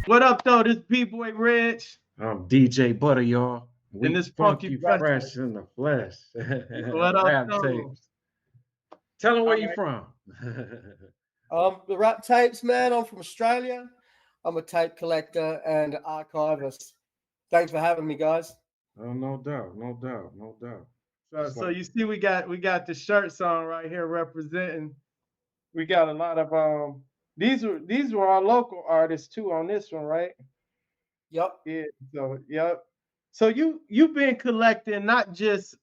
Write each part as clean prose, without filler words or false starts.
What up, though? This B-Boy Reg I'm DJ Butter, y'all. and We this funky funky fresh. fresh in the flesh. What up, Rap though? tapes. Tell them where All you right. from. The rap tapes, man. I'm from Australia. I'm a tape collector and archivist. Thanks for having me, guys. Oh, no doubt, no doubt, no doubt. So, It's so like, you see, we got the shirts on right here representing. We got a lot of these were our local artists too on this one, right? Yep. Yeah. So yep. So you've been collecting not just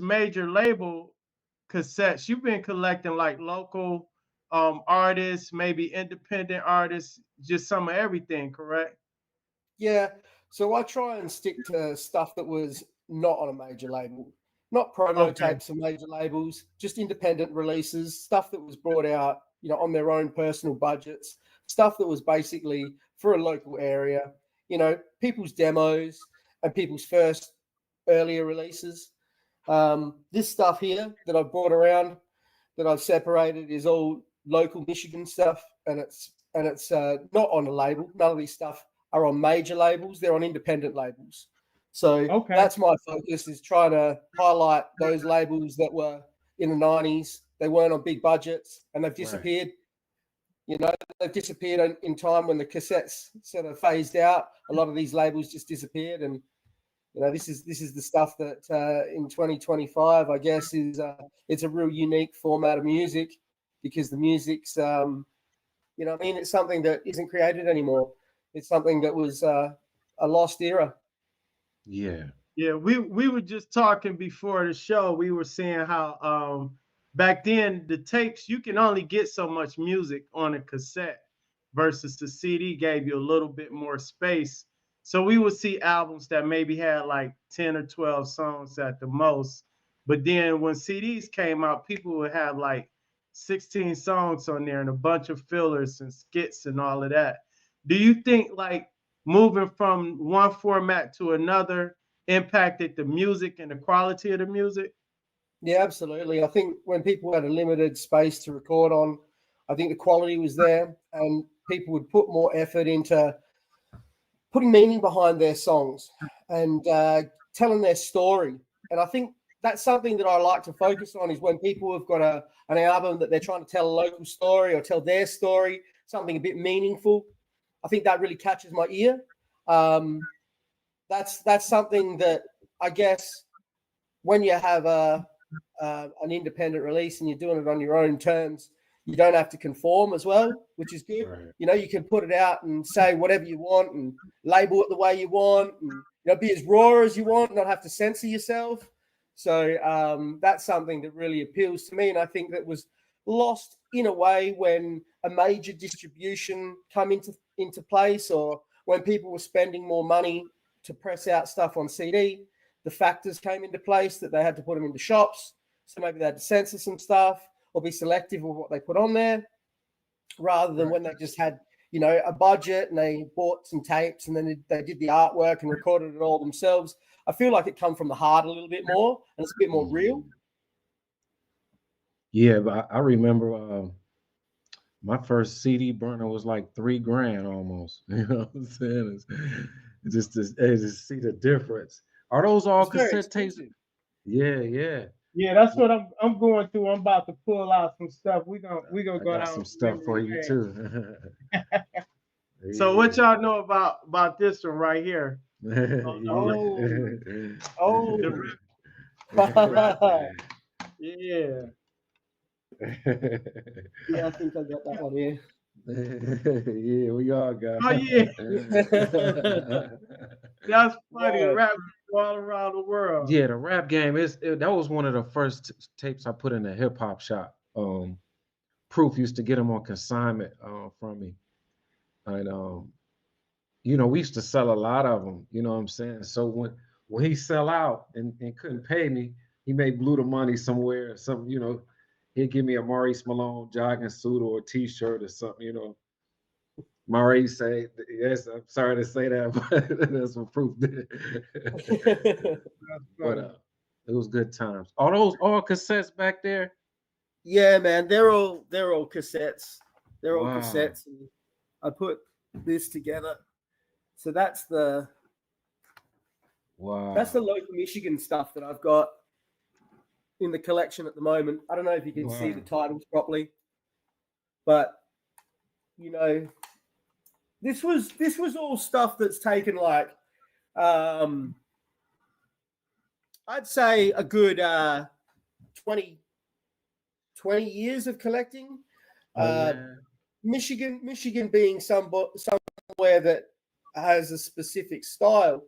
major label cassettes. You've been collecting like local artists, maybe independent artists, just some of everything, correct? Yeah. So I try and stick to stuff that was not on a major label, not promo Okay. tapes for major labels, just independent releases, stuff that was brought out, on their own personal budgets, stuff that was basically for a local area, people's demos and people's first earlier releases. This stuff here that I've brought around, that I've separated, is all local Michigan stuff, and it's not on a label. None of these stuff are on major labels; they're on independent labels. So Okay. that's my focus, is trying to highlight those labels that were in the '90s. They weren't on big budgets, and they've right. disappeared. They've disappeared in time when the cassettes sort of phased out. A lot of these labels just disappeared, and this is the stuff that in 2025, I guess, is it's a real unique format of music, because the music's it's something that isn't created anymore. It's something that was a lost era. Yeah. Yeah, we were just talking before the show. We were saying how back then the tapes, you can only get so much music on a cassette versus the CD gave you a little bit more space. So we would see albums that maybe had like 10 or 12 songs at the most. But then when CDs came out, people would have like 16 songs on there and a bunch of fillers and skits and all of that. Do you think like moving from one format to another impacted the music and the quality of the music? Yeah, absolutely. I think when people had a limited space to record on, I think the quality was there, and people would put more effort into putting meaning behind their songs and telling their story. And I think that's something that I like to focus on, is when people have got an album that they're trying to tell a local story or tell their story, something a bit meaningful. I think that really catches my ear. Um, that's something that, I guess, when you have an independent release and you're doing it on your own terms, you don't have to conform as well, which is good. Right. You can put it out and say whatever you want and label it the way you want, and be as raw as you want, not have to censor yourself. So that's something that really appeals to me, and I think that was lost in a way when a major distribution come into place, or when people were spending more money to press out stuff on CD. The factors came into place that they had to put them into shops, so maybe they had to censor some stuff or be selective of what they put on there, rather than when they just had a budget and they bought some tapes and then they did the artwork and recorded it all themselves. I feel like it come from the heart a little bit more, and it's a bit more real. Yeah, but I remember my first CD burner was like $3,000 almost. You know what I'm saying? It's just see the difference. Are those all It's very cassette tapes? expensive. Yeah, yeah. Yeah, that's what I'm going through. I'm about to pull out some stuff. We gonna I go got down some stuff for memory you lane. too. So what Yeah. y'all know about this one right here? Oh, The oh. rap. Yeah. Yeah, I think I got that one here. Yeah, we all got. Oh yeah. That's funny. The Right. rap people all around the world. Yeah, the rap game that was one of the first tapes I put in the hip hop shop. Proof used to get them on consignment from me, and we used to sell a lot of them. You know what I'm saying? So when he sell out and couldn't pay me, he may blew the money somewhere. He'd give me a Maurice Malone jogging suit or a T-shirt or something. Maurice say, yes, I'm sorry to say that, but that's what Proof did. That's But funny. it was good times. Are those all cassettes back there? Yeah, man, they're all cassettes. They're all Wow. cassettes. And I put this together. So that's the Wow. local Michigan stuff that I've got in the collection at the moment. I don't know if you can see the titles properly, but you know, this was all stuff that's taken like I'd say a good 20 years of collecting. Michigan being somewhere that has a specific style,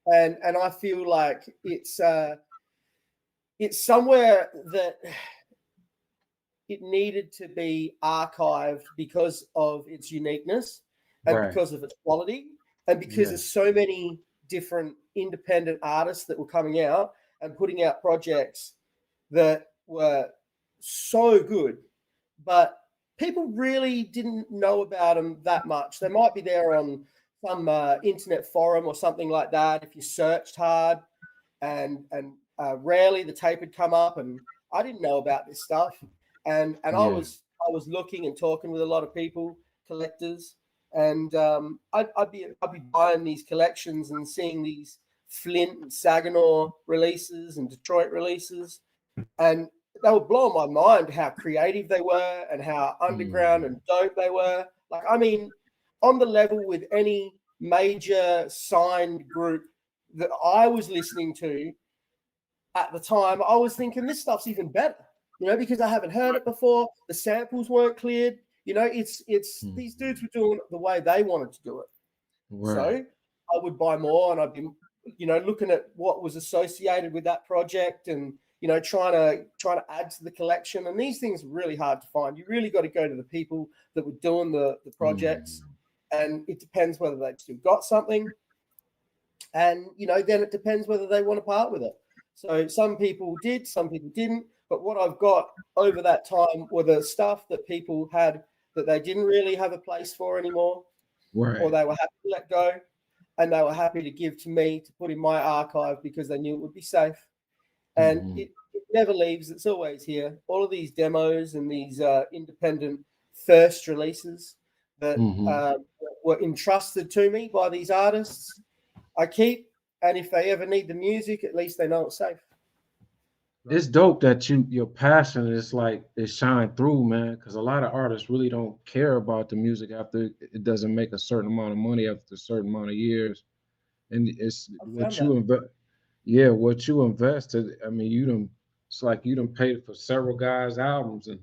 and I feel like it's somewhere that it needed to be archived because of its uniqueness and because of its quality and because there's so many different independent artists that were coming out and putting out projects that were so good, but people really didn't know about them that much. They might be there on some internet forum or something like that if you searched hard, and rarely the tape had come up, and I didn't know about this stuff, and I was looking and talking with a lot of people, collectors, and I'd be buying these collections and seeing these Flint and Saginaw releases and Detroit releases, and they would blow my mind how creative they were and how underground and dope they were. Like, I mean, on the level with any major signed group that I was listening to at the time, I was thinking this stuff's even better, you know, because I haven't heard it before. The samples weren't cleared. You know, it's these dudes were doing it the way they wanted to do it. Right. So I would buy more, and I'd be, you know, looking at what was associated with that project and, you know, trying to add to the collection. And these things are really hard to find. You really got to go to the people that were doing the projects. And it depends whether they've still got something. And, you know, then it depends whether they want to part with it. So some people did, some people didn't. But what I've got over that time were the stuff that people had that they didn't really have a place for anymore. Right. Or they were happy to let go. And they were happy to give to me to put in my archive because they knew it would be safe. And it never leaves. It's always here. All of these demos and these independent first releases that were entrusted to me by these artists, I keep. And if they ever need the music, at least they know it's safe. It's dope that your passion is like it shine through, man. Because a lot of artists really don't care about the music after it doesn't make a certain amount of money after a certain amount of years, and it's what you invest. Yeah, what you invested. I mean, it's like you done paid for several guys' albums and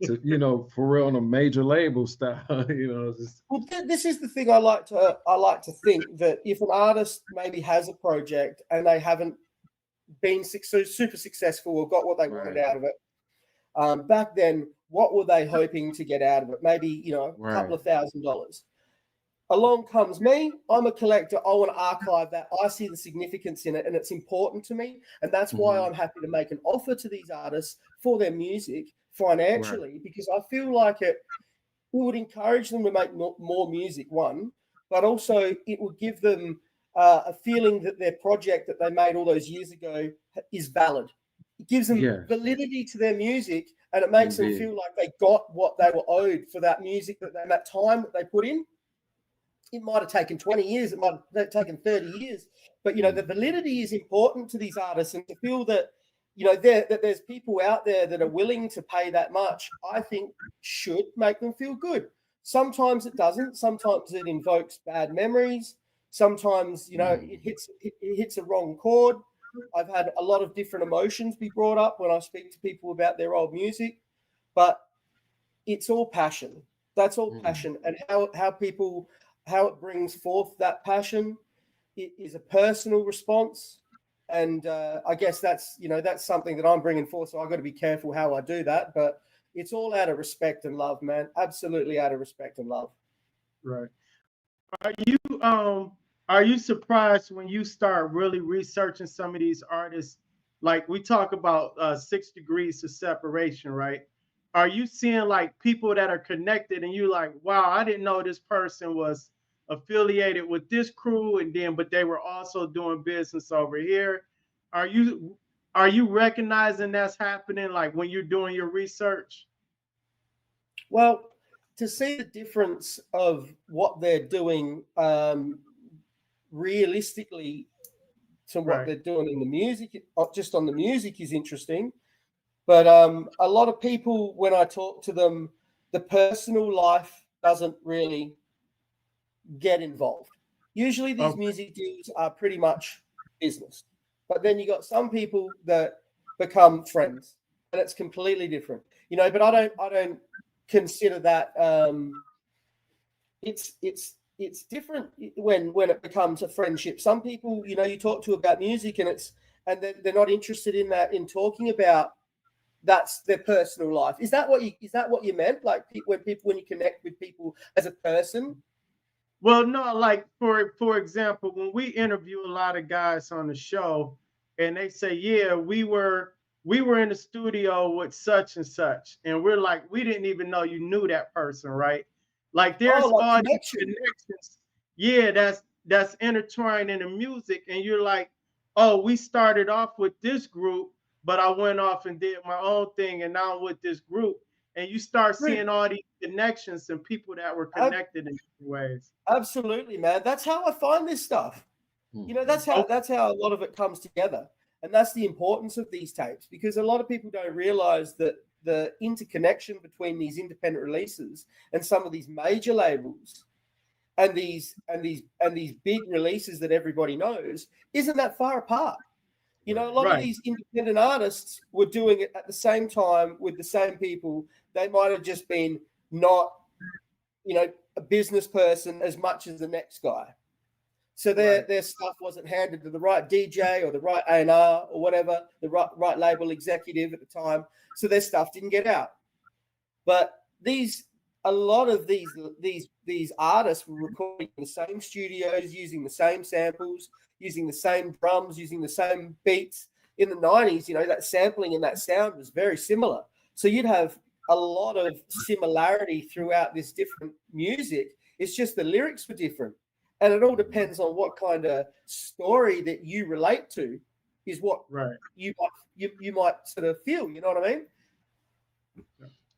to, you know, for real on a major label style. You know, well, this is the thing I like to think that if an artist maybe has a project and they haven't been super successful or got what they wanted out of it, back then, what were they hoping to get out of it? Maybe, you know, a couple of $1,000s. Along comes me. I'm a collector. I want to archive that. I see the significance in it, and it's important to me. And that's why I'm happy to make an offer to these artists for their music financially, because I feel like it would encourage them to make more music, one, but also it would give them a feeling that their project that they made all those years ago is valid. It gives them validity to their music, and it makes them feel like they got what they were owed for that music, that time that they put in. It might have taken 20 years. It might have taken 30 years. But, you know, the validity is important to these artists, and to feel that, you know, that there's people out there that are willing to pay that much, I think should make them feel good. Sometimes it doesn't. Sometimes it invokes bad memories. Sometimes, you know, it hits a wrong chord. I've had a lot of different emotions be brought up when I speak to people about their old music, but it's all passion. That's all passion. And how it brings forth that passion, it is a personal response. And I guess that's something that I'm bringing forth. So I've got to be careful how I do that. But it's all out of respect and love, man. Absolutely out of respect and love. Right. Are you surprised when you start really researching some of these artists? Like we talk about 6 degrees of separation, right? Are you seeing like people that are connected and you like, wow, I didn't know this person was affiliated with this crew, and then but they were also doing business over here? Are you recognizing that's happening like when you're doing your research? Well, to see the difference of what they're doing realistically to what they're doing in the music, just on the music, is interesting. But a lot of people, when I talk to them, the personal life doesn't really get involved. Usually these music deals are pretty much business. But then you got some people that become friends, and it's completely different. You know, but I don't consider that it's different when it becomes a friendship. Some people, you know, you talk to about music and they're not interested in that, in talking about that's their personal life. Is that what you meant? Like when you connect with people as a person? Well, no, like for example, when we interview a lot of guys on the show, and they say, "Yeah, we were in the studio with such and such," and we're like, "We didn't even know you knew that person, right?" Like there's like all these connections, yeah, that's intertwined in the music, and you're like, "Oh, we started off with this group, but I went off and did my own thing, and now I'm with this group." And you start seeing all these connections and people that were connected in different ways. Absolutely, man. That's how I find this stuff. You know, that's how a lot of it comes together. And that's the importance of these tapes, because a lot of people don't realize that the interconnection between these independent releases and some of these major labels and these big releases that everybody knows isn't that far apart. You know, a lot of these independent artists were doing it at the same time with the same people. They might have just been not, you know, a business person as much as the next guy. So their stuff wasn't handed to the right DJ or the right A&R or whatever, the right label executive at the time. So their stuff didn't get out. But a lot of these artists were recording in the same studios, using the same samples, using the same drums, using the same beats. In the 90s, you know, that sampling and that sound was very similar. So you'd have a lot of similarity throughout this different music. It's just the lyrics were different. And it all depends on what kind of story that you relate to is what you might sort of feel, you know what I mean?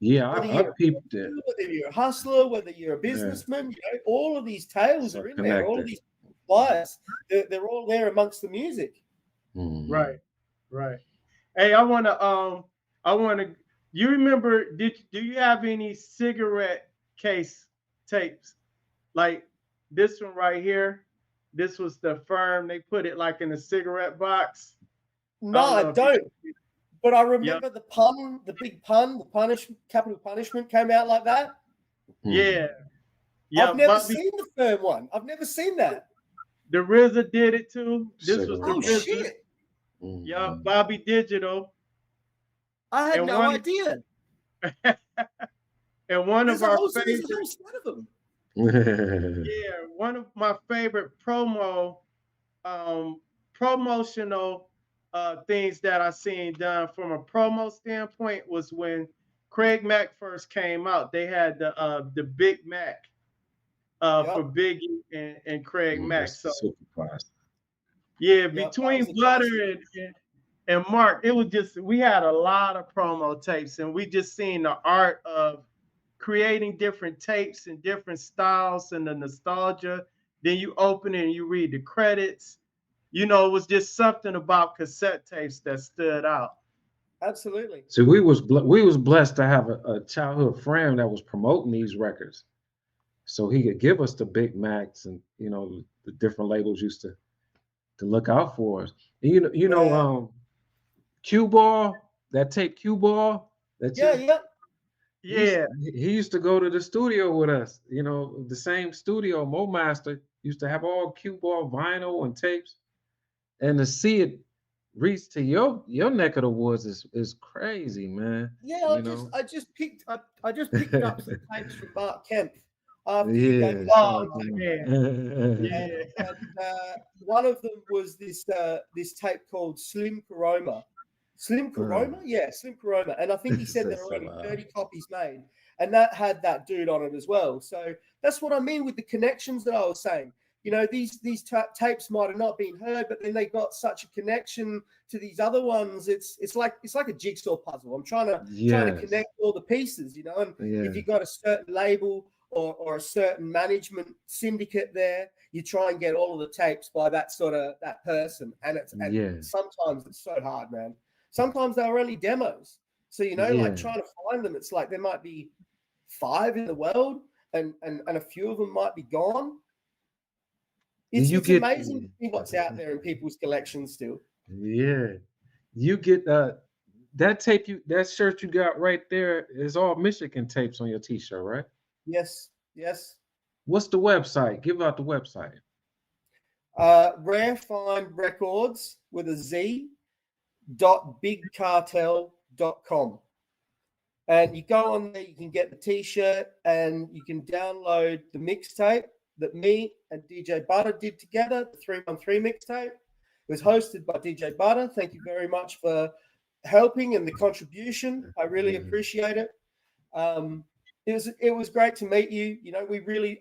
Yeah, I peeped it. Whether you're a hustler, whether you're a businessman, you know, all of these tales are in there. All of these flyers, they're all there amongst the music. Right. Hey, I wanna. You remember? Do you have any cigarette case tapes? Like this one right here. This was the Firm. They put it like in a cigarette box. No, I don't. But I remember the big pun, the capital punishment came out like that. Yeah. I've never seen the Firm one. I've never seen that. The RZA did it too. This was the RZA. Shit. Yeah, Bobby Digital. I had no idea. And one of our favorite. Yeah, one of my favorite promotional things that I seen done from a promo standpoint was when Craig Mack first came out. They had the Big Mac for Biggie and Craig Mack. So yeah, between Butter and Mark, it was just, we had a lot of promo tapes, and we just seen the art of creating different tapes and different styles and the nostalgia. Then you open it and you read the credits. You know, it was just something about cassette tapes that stood out. Absolutely. So we was blessed to have a childhood friend that was promoting these records, so he could give us the Big Macs, and you know, the different labels used to look out for us. And you know, Cue Ball, that tape Cue Ball. Yeah. He used to go to the studio with us. You know, the same studio. Mo Master used to have all Cue Ball vinyl and tapes, and to see it reach to your neck of the woods is crazy, man. Yeah, I just picked up some tapes from Mark Kemp after you gave me. And, one of them was this tape called Slim Coroma. Slim Coroma? Yeah, Slim Coroma. And I think he said there are only 30 copies made. And that had that dude on it as well. So that's what I mean with the connections that I was saying. you know, these tapes might have not been heard, but then they got such a connection to these other ones. It's like a jigsaw puzzle. I'm trying to connect all the pieces, you know. And if you got a certain label or a certain management syndicate there, you try and get all of the tapes by that person. And sometimes it's so hard, man. Sometimes they're only demos. So, you know, like trying to find them, it's like there might be 5 in the world and a few of them might be gone. It's amazing to see what's out there in people's collections still. Yeah. You get that shirt you got right there is all Michigan tapes on your t-shirt, right? Yes. What's the website? Give out the website. Rare Find Records with a Z .bigcartel.com. And you go on there, you can get the t-shirt and you can download the mixtape that me and DJ Butter did together, the 313 mixtape. It was hosted by DJ Butter. Thank you very much for helping and the contribution. I really appreciate it. It was great to meet you. You know,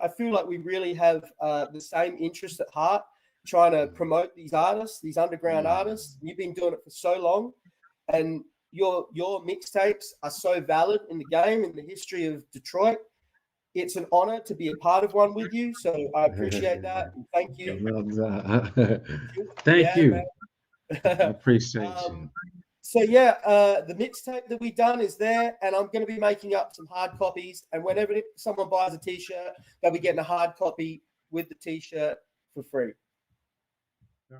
I feel like we really have the same interest at heart, trying to promote these artists, these underground artists. You've been doing it for so long, and your mixtapes are so valid in the game, in the history of Detroit. It's an honor to be a part of one with you. So I appreciate that. And thank you. Thank you. I appreciate you. So the mixtape that we done is there, and I'm going to be making up some hard copies. And whenever someone buys a t-shirt, they'll be getting a hard copy with the t-shirt for free.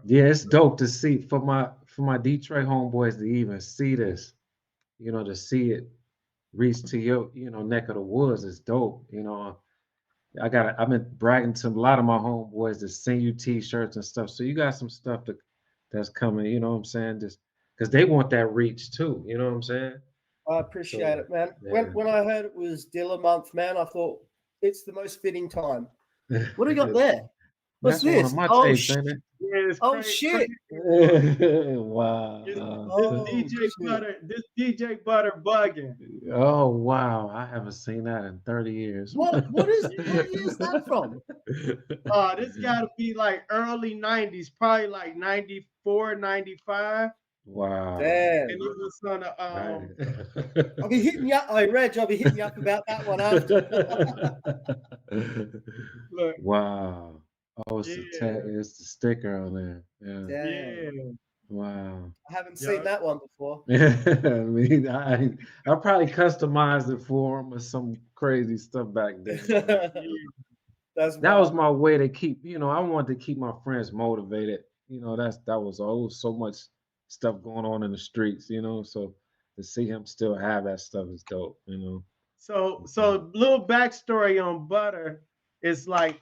Yeah, it's dope to see for my Detroit homeboys to even see this, you know, to see it reach to your, you know, neck of the woods is dope. You know, I've been bragging to a lot of my homeboys to send you t-shirts and stuff. So you got some stuff that's coming, you know what I'm saying? Just because they want that reach too, you know what I'm saying? I appreciate it, man. Yeah. When I heard it was Dilla month, man, I thought it's the most fitting time. What do we got there? What's this? One of my tapes, ain't it? Oh shit! Wow. This DJ Butter bugging. Oh wow! I haven't seen that in 30 years. What is that from? This got to be like early 90s, probably like 94, 95. Wow. Damn. And it was on I'll be hitting you up. Reg, I'll be hitting you up about that one after. Look. Wow. Oh, it's the sticker on there. Yeah. Wow. I haven't seen that one before. I mean, I probably customized it for them or some crazy stuff back then. That was my way to keep, you know, I wanted to keep my friends motivated. You know, that was always so much stuff going on in the streets, you know, so to see him still have that stuff is dope, you know. So little backstory on Butter is like,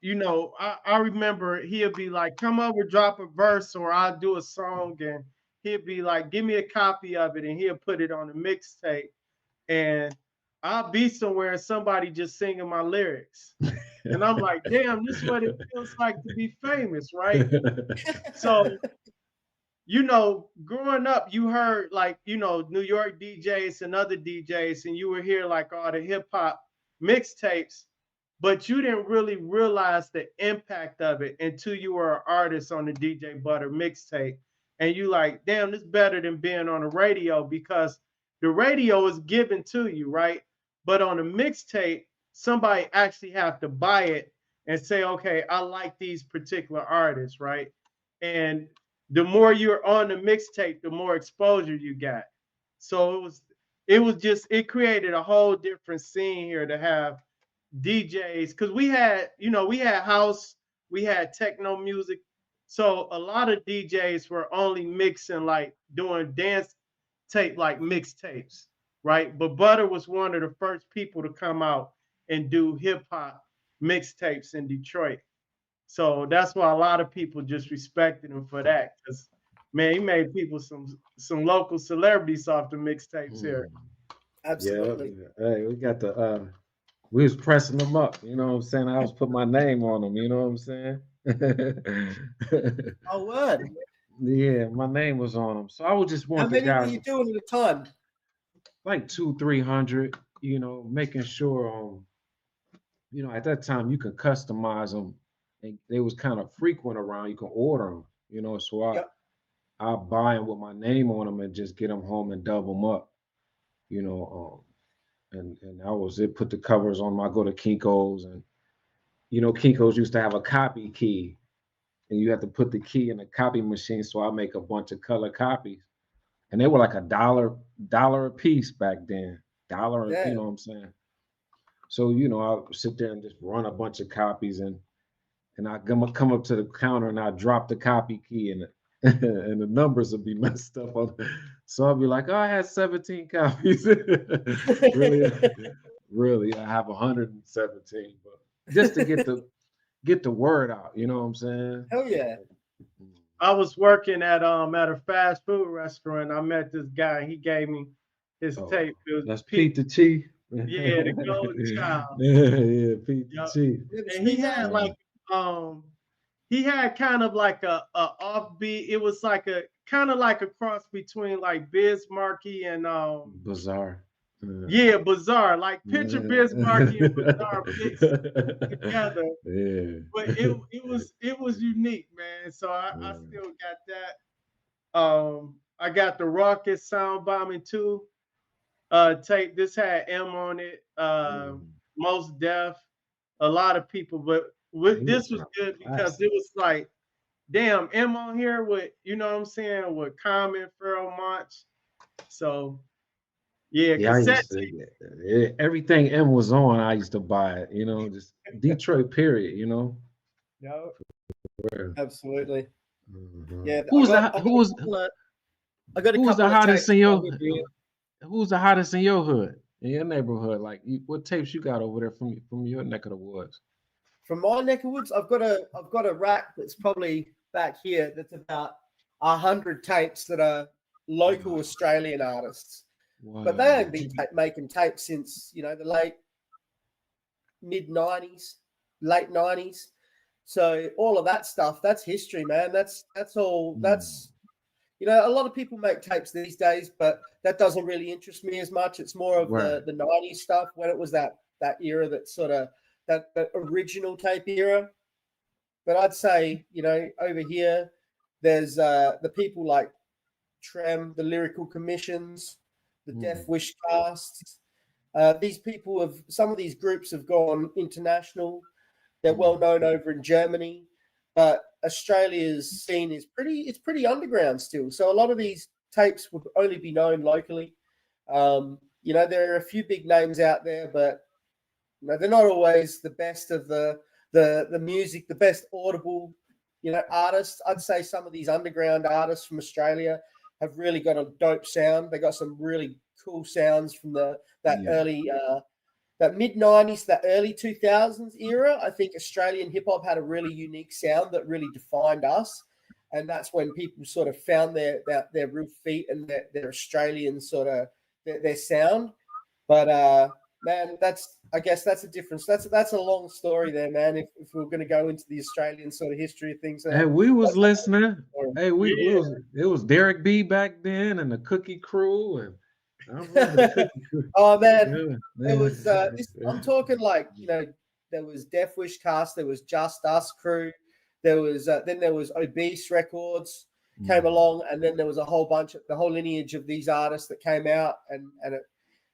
you know, I remember he'll be like, come over, drop a verse, or I'll do a song, and he'll be like, give me a copy of it, and he'll put it on a mixtape, and I'll be somewhere and somebody just singing my lyrics. And I'm like, damn, this is what it feels like to be famous, right? So, you know, growing up, you heard like, you know, New York DJs and other DJs, and you would hear like all the hip hop mixtapes, but you didn't really realize the impact of it until you were an artist on the DJ Butter mixtape. And you like, damn, this is better than being on the radio, because the radio is given to you, right? But on a mixtape, somebody actually have to buy it and say, okay, I like these particular artists, right? And the more you're on the mixtape, the more exposure you got. So it created a whole different scene here to have DJs, because we had house, we had techno music. So a lot of DJs were only mixing, like doing dance tape, like mixtapes, right? But Butter was one of the first people to come out and do hip hop mixtapes in Detroit. So that's why a lot of people just respected him for that, because man, he made people some local celebrities off the mixtapes here. Absolutely. Yeah. Hey, we got the we was pressing them up, you know what I'm saying? I was putting my name on them, you know what I'm saying? Oh, word. Yeah, my name was on them. So I would just want the guys. How many were you doing at a time? Like 200-300, you know, making sure, you know, at that time you could customize them and they was kind of frequent around. You can order them, you know. So Yep. I buy them with my name on them and just get them home and dub them up, you know. And that was it. Put the covers on them. I go to Kinko's, and you know, Kinko's used to have a copy key, and you have to put the key in the copy machine. So I make a bunch of color copies, and they were like $1 a piece back then. Dollar, you Yeah. know what I'm saying? So you know, I'll sit there and just run a bunch of copies, and I come up to the counter and I drop the copy key, and and the numbers will be messed up on. So I'll be like, oh, I had 17 copies. Really, really, I have 117, but just to get the word out, you know what I'm saying? Hell yeah. I was working at a fast food restaurant. I met this guy. He gave me his Oh, tape. It was that's Pete the Chief. Yeah, the Golden Child. Yeah, Pete the Yup. Chief. And he had like he had kind of like a offbeat. It was like a kind of like a cross between like Biz Markie and Bizarre. yeah, Bizarre. Like picture Biz Markie and Bizarre mixed together. Yeah. But it was unique, man. So I still got that. I got the Raucous Sound Bombing too. Tape. This had M on it. Most Def, a lot of people, but this was good because it was like, damn, M on here with, you know what I'm saying, with Common, Pharoah Monch. So yeah, Yeah, I cassette used to, everything M was on, I used to buy it, you know, just Detroit period, you know. No, Where, absolutely. Yeah, who was the who was I got a who was the couple of hottest tapes in your over here. who's the hottest in your hood, in your neighborhood? Like what tapes you got over there from your neck of the woods? From my neck of woods, I've got a rack that's probably back here that's about 100 tapes that are local Wow. Australian artists. Wow. But they haven't been making tapes since, you know, the mid 90s, late 90s. So all of that stuff, that's history, man. That's all. That's, you know, a lot of people make tapes these days, but that doesn't really interest me as much. It's more of Right. the 90s stuff, when it was that era, that sort of that original tape era. But I'd say, you know, over here, there's the people like Trem, the Lyrical Commissions, the Death Wish casts. These people have, some of these groups have gone international. They're well known over in Germany, but Australia's scene is pretty underground still. So a lot of these tapes would only be known locally. You know, there are a few big names out there, but you know, they're not always the best of the music, the best audible, you know, artists. I'd say some of these underground artists from Australia have really got a dope sound. They got some really cool sounds from early that mid 90s, that early 2000s era. I think Australian hip hop had a really unique sound that really defined us. And that's when people sort of found their real feet and their Australian sort of their sound. But man, I guess that's a difference. That's a long story there, man. If we're going to go into the Australian sort of history of things. Hey, we was listening. Hey, it was Derek B back then and the Cookie Crew, and I remember the Cookie Crew. Oh man, it was. I'm talking like, you know, there was Death Wish Cast, there was Just Us Crew, there was then there was Obese Records came along, and then there was a whole bunch of the whole lineage of these artists that came out, and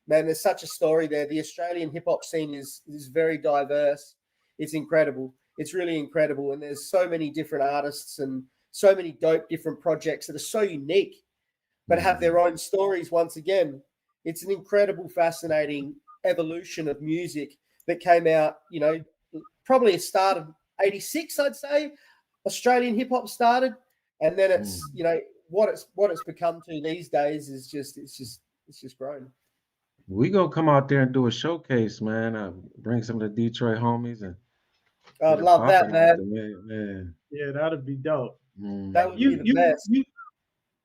man, there's such a story there. The Australian hip hop scene is very diverse. It's incredible. It's really incredible, and there's so many different artists and so many dope different projects that are so unique, but have their own stories. Once again, it's an incredible, fascinating evolution of music that came out, you know, probably a start of 86, I'd say. Australian hip hop started, and then it's, you know, what it's become to these days is it's just grown. We gonna come out there and do a showcase, man. Bring some of the Detroit homies and I'd love that, man. Yeah, that'd be dope. That would be the best.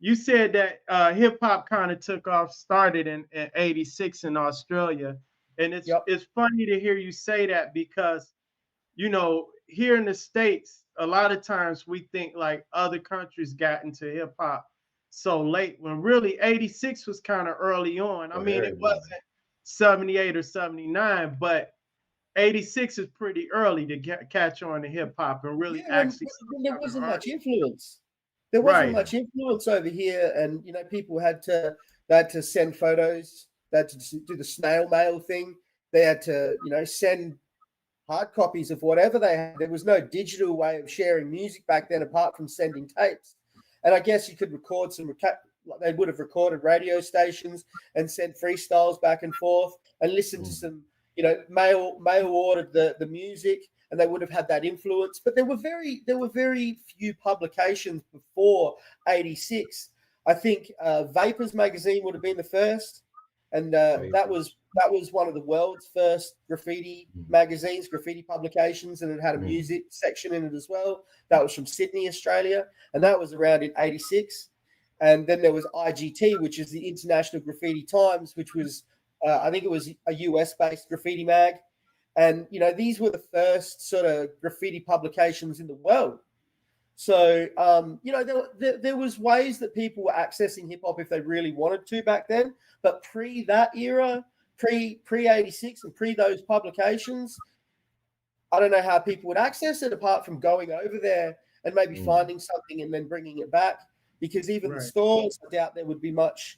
You said that hip hop kind of took off, started in 86 in Australia. And it's funny to hear you say that because, you know, here in the States, a lot of times we think like other countries got into hip hop so late, when really 86 was kind of early on. I mean, it wasn't 78 or 79, but '86 is pretty early to catch on to hip hop and really Yeah, actually when there become an wasn't much artist. influence. There wasn't Right. much influence over here, and people had to send photos. They had to do the snail mail thing. They had to send hard copies of whatever they had. There was no digital way of sharing music back then, apart from sending tapes. And I guess you could record some. They would have recorded radio stations and sent freestyles back and forth, and listen to some, mail ordered the music, and they would have had that influence. But there were very few publications before '86. I think Vapors magazine would have been the first, and that was one of the world's first graffiti magazines, graffiti publications, and it had a music section in it as well. That was from Sydney, Australia, and that was around in '86. And then there was IGT, which is the International Graffiti Times, which was, I think it was a US-based graffiti mag. And, these were the first sort of graffiti publications in the world. So, there was ways that people were accessing hip-hop if they really wanted to back then. But pre that era, pre '86 and pre those publications, I don't know how people would access it apart from going over there and maybe finding something and then bringing it back. Because even the stores, I doubt there would be much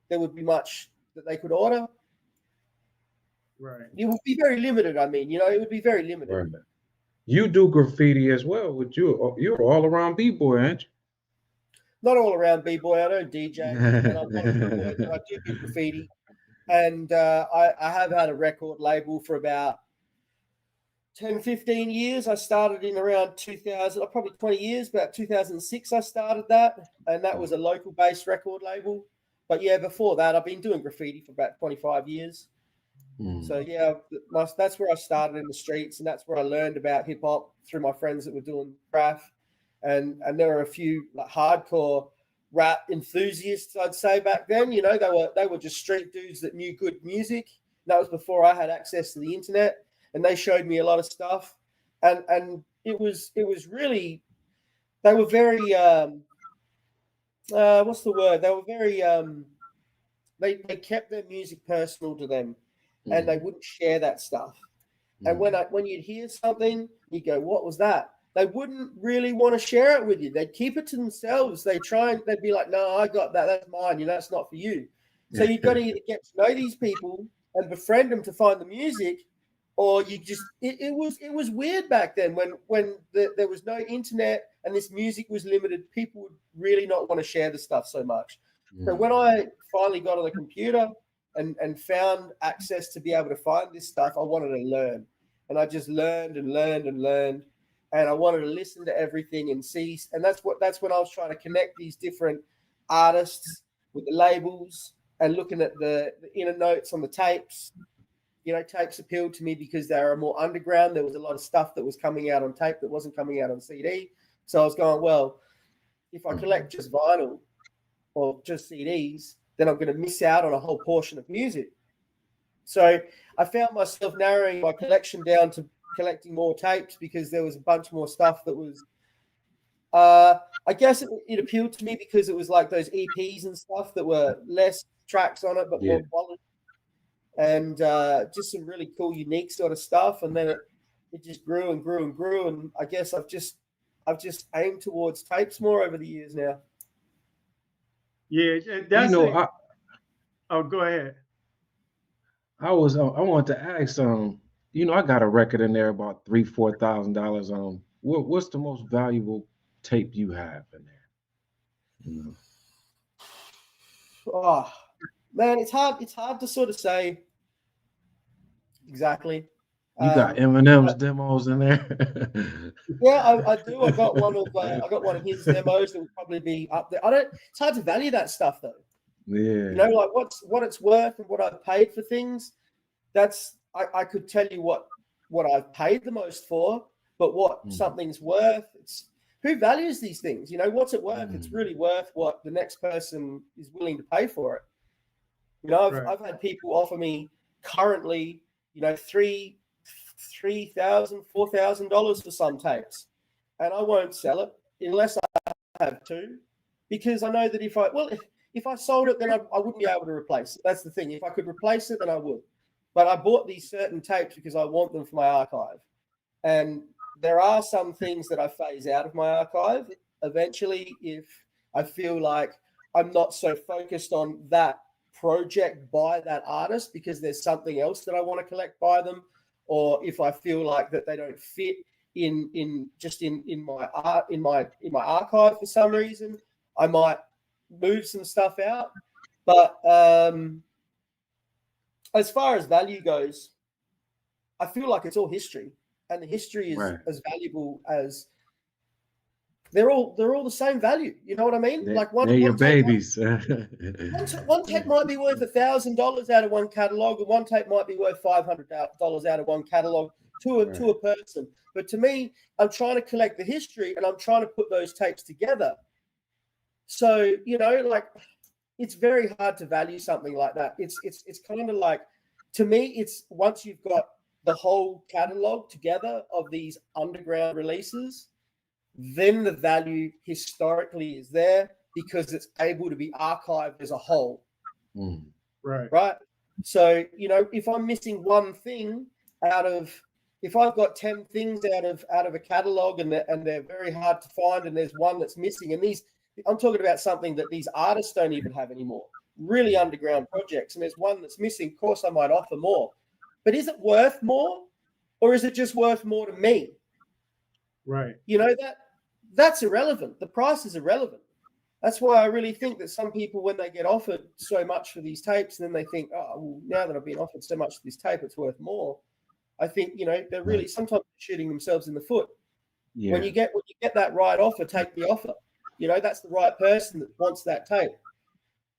that they could order. Right. It would be very limited. I mean, it would be very limited. Right. You do graffiti as well, but you're all around b-boy, aren't you? Not all around b-boy. I don't DJ, and I'm not a b-boy, but I do graffiti. And I have had a record label for about 10, 15 years. I started in around 2000, probably 20 years, about 2006 I started that. And that was a local-based record label. But yeah, before that, I've been doing graffiti for about 25 years. So yeah, that's where I started in the streets, and that's where I learned about hip-hop through my friends that were doing craft. And there were a few like hardcore rap enthusiasts, I'd say, back then. They were just street dudes that knew good music. That was before I had access to the internet. And they showed me a lot of stuff, and it was really, they were very what's the word? They were very they kept their music personal to them, and they wouldn't share that stuff. And when you'd hear something, you go, "What was that?" They wouldn't really want to share it with you. They'd keep it to themselves. They'd be like, "No, I got that. That's mine. That's not for you." So you've got to either get to know these people and befriend them to find the music, or you just it was weird back then when there was no internet and this music was limited. People would really not want to share the stuff so much. So when I finally got on the computer and found access to be able to find this stuff, I wanted to learn, and I just learned and learned and learned, and I wanted to listen to everything and see. And that's when I was trying to connect these different artists with the labels and looking at the inner notes on the tapes. Tapes appealed to me because they were more underground. There was a lot of stuff that was coming out on tape that wasn't coming out on CD. So I was going, well, if I collect just vinyl or just CDs, then I'm going to miss out on a whole portion of music. So I found myself narrowing my collection down to collecting more tapes because there was a bunch more stuff that was, I guess it appealed to me because it was like those EPs and stuff that were less tracks on it, but more quality. And just some really cool, unique sort of stuff. And then it just grew and grew and grew. And I guess I've just aimed towards tapes more over the years now. Yeah, that's go ahead. I wanted to ask, I got a record in there about $3,000-$4,000. What's the most valuable tape you have in there? Oh man, it's hard to sort of say exactly. You got Eminem's demos in there. Yeah, I do. I got one of his demos that would probably be up there. It's hard to value that stuff though. Yeah. Like what it's worth and what I've paid for things. That's I could tell you what I've paid the most for, but what something's worth, it's who values these things? What's it worth? It's really worth what the next person is willing to pay for it. I've had people offer me currently, $3,000, $4,000 for some tapes, and I won't sell it unless I have to, because I know that if I sold it, then I wouldn't be able to replace it. That's the thing. If I could replace it, then I would. but I bought these certain tapes because I want them for my archive. And there are some things that I phase out of my archive eventually if I feel like I'm not so focused on that project by that artist because there's something else that I want to collect by them, or if I feel like that they don't fit in my art in my archive for some reason, I might move some stuff out. But as far as value goes, I feel like it's all history, and the history is as valuable as they're all the same value. You know what I mean? They're, like they're your tape, babies. one tape might be worth $1,000 out of one catalog, and one tape might be worth $500 out of one catalog to a person. But to me, I'm trying to collect the history, and I'm trying to put those tapes together. So like, it's very hard to value something like that. It's kind of like, to me, it's once you've got the whole catalog together of these underground releases, then the value historically is there because it's able to be archived as a whole. Right. So, if I'm missing one thing if I've got 10 things out of a catalog and they're very hard to find, and there's one that's missing, and I'm talking about something that these artists don't even have anymore, really underground projects, and there's one that's missing, of course I might offer more. But is it worth more, or is it just worth more to me? Right. That's irrelevant. The price is irrelevant. That's why I really think that some people, when they get offered so much for these tapes, and then they think, oh, well, now that I've been offered so much for this tape, it's worth more. I think, they're really sometimes shooting themselves in the foot. Yeah. When you get that right offer, take the offer. That's the right person that wants that tape.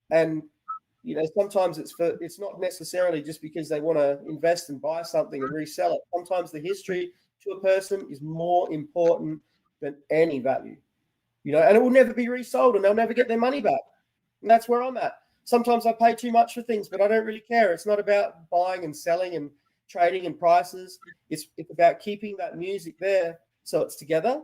And, sometimes it's not necessarily just because they want to invest and buy something and resell it. Sometimes the history to a person is more important than any value, and it will never be resold, and they'll never get their money back. And that's where I'm at. Sometimes I pay too much for things, but I don't really care. It's not about buying and selling and trading and prices. It's about keeping that music there so it's together,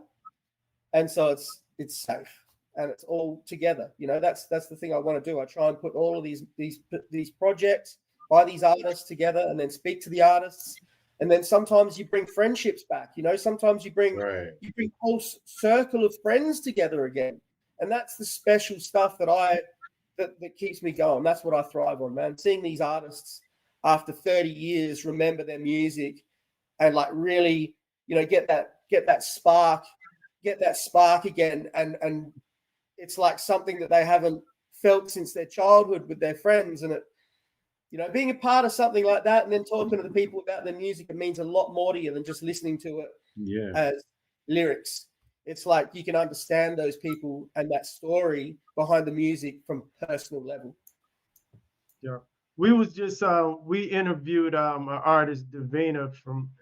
and so it's safe, and it's all together. That's the thing I want to do. I try and put all of these projects by these artists together, and then speak to the artists. And then sometimes you bring friendships back, sometimes you bring a whole circle of friends together again. And that's the special stuff that keeps me going. That's what I thrive on, man. Seeing these artists after 30 years remember their music and like really, get that spark again. And it's like something that they haven't felt since their childhood with their friends. And being a part of something like that and then talking to the people about their music, it means a lot more to you than just listening to it as lyrics. It's like you can understand those people and that story behind the music from a personal level. Yeah. We was just, we interviewed an artist, Davina,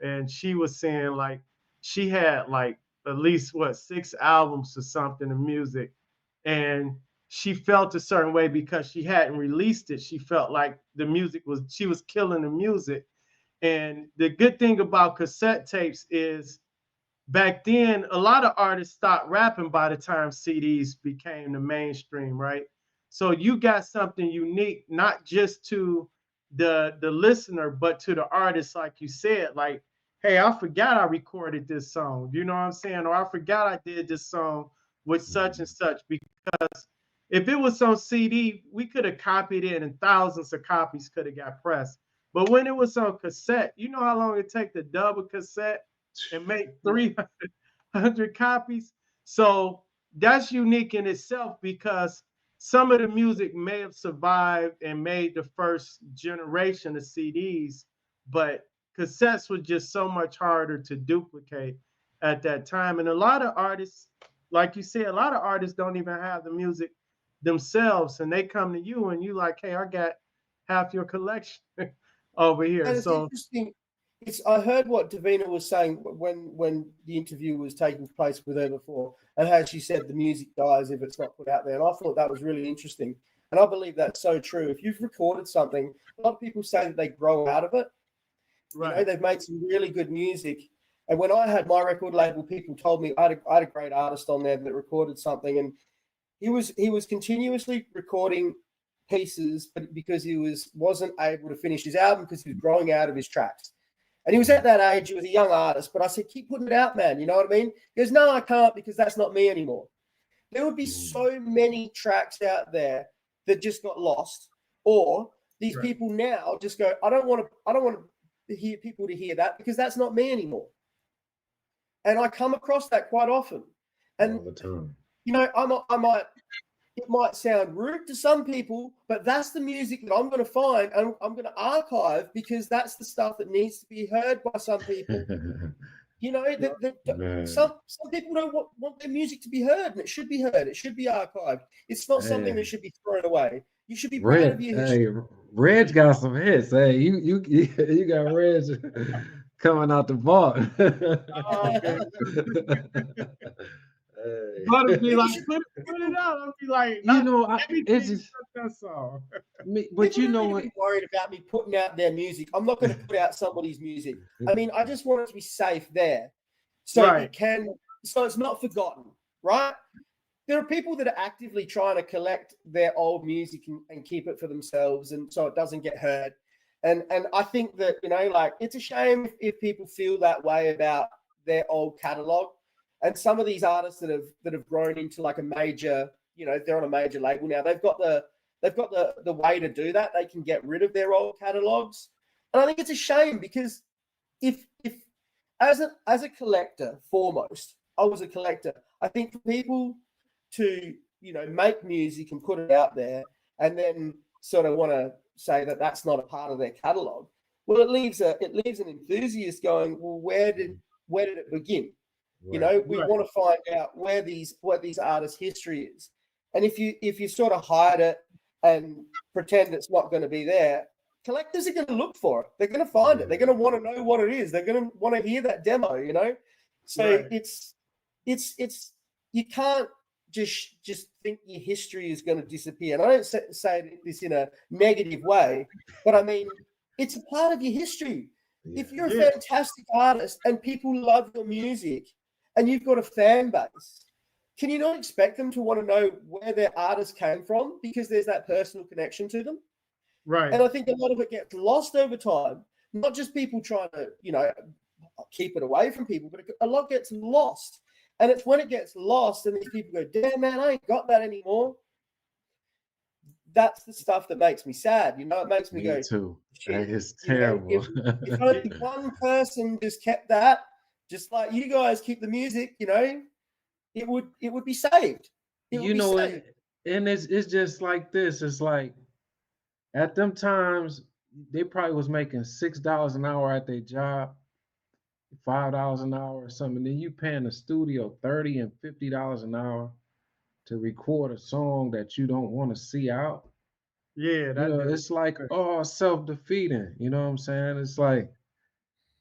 and she was saying like she had like at least 6 albums or something of music. And she felt a certain way because she hadn't released it. She felt like she was killing the music. And the good thing about cassette tapes is back then, a lot of artists stopped rapping by the time CDs became the mainstream, right? So you got something unique, not just to the listener, but to the artist, like you said, like, hey, I forgot I recorded this song. You know what I'm saying? Or I forgot I did this song with such and such, because if it was on CD, we could have copied it and thousands of copies could have got pressed. But when it was on cassette, you know how long it take to dub a cassette and make 300 copies? So that's unique in itself, because some of the music may have survived and made the first generation of CDs, but cassettes were just so much harder to duplicate at that time. And a lot of artists, like you said, a lot of artists don't even have the music themselves, and they come to you and you like, hey, I got half your collection over here. And it's interesting. I heard what Davina was saying when the interview was taking place with her before, and how she said the music dies if it's not put out there. And I thought that was really interesting. And I believe that's so true. If you've recorded something, a lot of people say that they grow out of it. Right. They've made some really good music. And when I had my record label, people told me I had a great artist on there that recorded something, and he was continuously recording pieces, but because he wasn't able to finish his album because he was growing out of his tracks. And he was at that age, he was a young artist, but I said, keep putting it out, man. You know what I mean? He goes, no, I can't because that's not me anymore. There would be so many tracks out there that just got lost, or these people now just go, I don't want to hear people to hear that because that's not me anymore. And I come across that quite often. And all the time. you know, it might sound rude to some people, but that's the music that I'm going to find and I'm going to archive because that's the stuff that needs to be heard by some people. You know, some people don't want their music to be heard, and it should be heard. It should be archived. It's not something that should be thrown away. You should be proud of your history. Hey, Reg got some hits. Hey, you got Reg coming out the vault. But it'd be like, put it out. I'll be like, you know, it's just that song. but you know what? Worried about me putting out their music. I'm not going to put out somebody's music. I mean, I just want it to be safe there, so so it's not forgotten, right? There are people that are actively trying to collect their old music and keep it for themselves, and so it doesn't get heard. And I think that, you know, like, it's a shame if people feel that way about their old catalog. And some of these artists that have grown into like a major, you know, they're on a major label now. They've got the way to do that. They can get rid of their old catalogs, and I think it's a shame because if as a collector, foremost, I was a collector. I think for people to, you know, make music and put it out there, and then sort of want to say that that's not a part of their catalog, well, it leaves an enthusiast going, well, where did it begin? You know, we want to find out what these artists' history is. And if you sort of hide it and pretend it's not going to be there, collectors are going to look for it. They're going to find it. They're going to want to know what it is. They're going to want to hear that demo, you know? So it's you can't just think your history is going to disappear. And I don't say this in a negative way, but I mean, it's a part of your history. Yeah. If you're a fantastic artist and people love your music, and you've got a fan base, can you not expect them to want to know where their artist came from because there's that personal connection to them? Right. And I think a lot of it gets lost over time, not just people trying to, you know, keep it away from people, but a lot gets lost. And it's when it gets lost and these people go, damn, man, I ain't got that anymore. That's the stuff that makes me sad. You know, it makes me go, too. That is terrible. You know, if only one person just kept that, just like you guys keep the music, you know, it would be saved. You know, and it's just like this. It's like at them times they probably was making $6 an hour at their job, $5 an hour or something. Then you paying the studio $30 and $50 an hour to record a song that you don't want to see out. Yeah, it's like self-defeating. You know what I'm saying? It's like,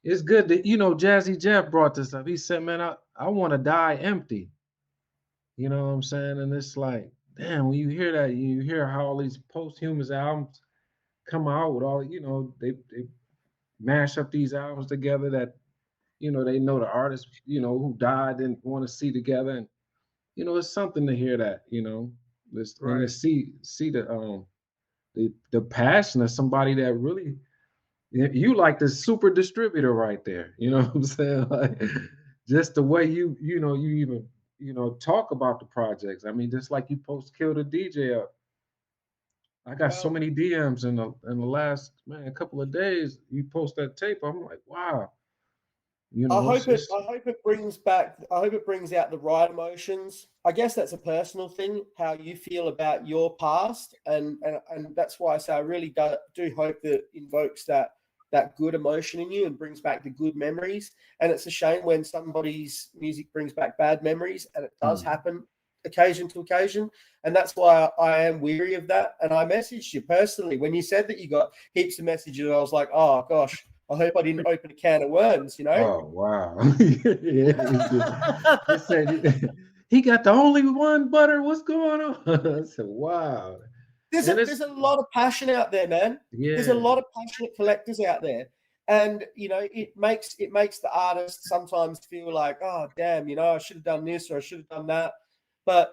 it's good that, you know, Jazzy Jeff brought this up. He said, man, I want to die empty. You know what I'm saying? And it's like, damn, when you hear that, you hear how all these posthumous albums come out with all, you know, they mash up these albums together that, you know, they know the artists, you know, who died didn't want to see together. And, you know, it's something to hear that, you know, and to see the passion of somebody that really, you like the super distributor right there. You know what I'm saying? Like, just the way you even, you know, talk about the projects. I mean, just like you post Kill the DJ up. I got so many DMs in the last, man, a couple of days. You post that tape, I'm like, wow. You know, I hope it brings out the right emotions. I guess that's a personal thing, how you feel about your past, and that's why I say I really do hope that it invokes that good emotion in you and brings back the good memories. And it's a shame when somebody's music brings back bad memories, and it does happen occasion to occasion. And that's why I am weary of that. And I messaged you personally when you said that you got heaps of messages. I was like, oh gosh, I hope I didn't open a can of worms, you know? Oh, wow. He said, he got the only one butter. What's going on? I said, wow. There's a lot of passion out there, man. Yeah. There's a lot of passionate collectors out there. And, you know, it makes the artist sometimes feel like, oh, damn, you know, I should have done this or I should have done that. But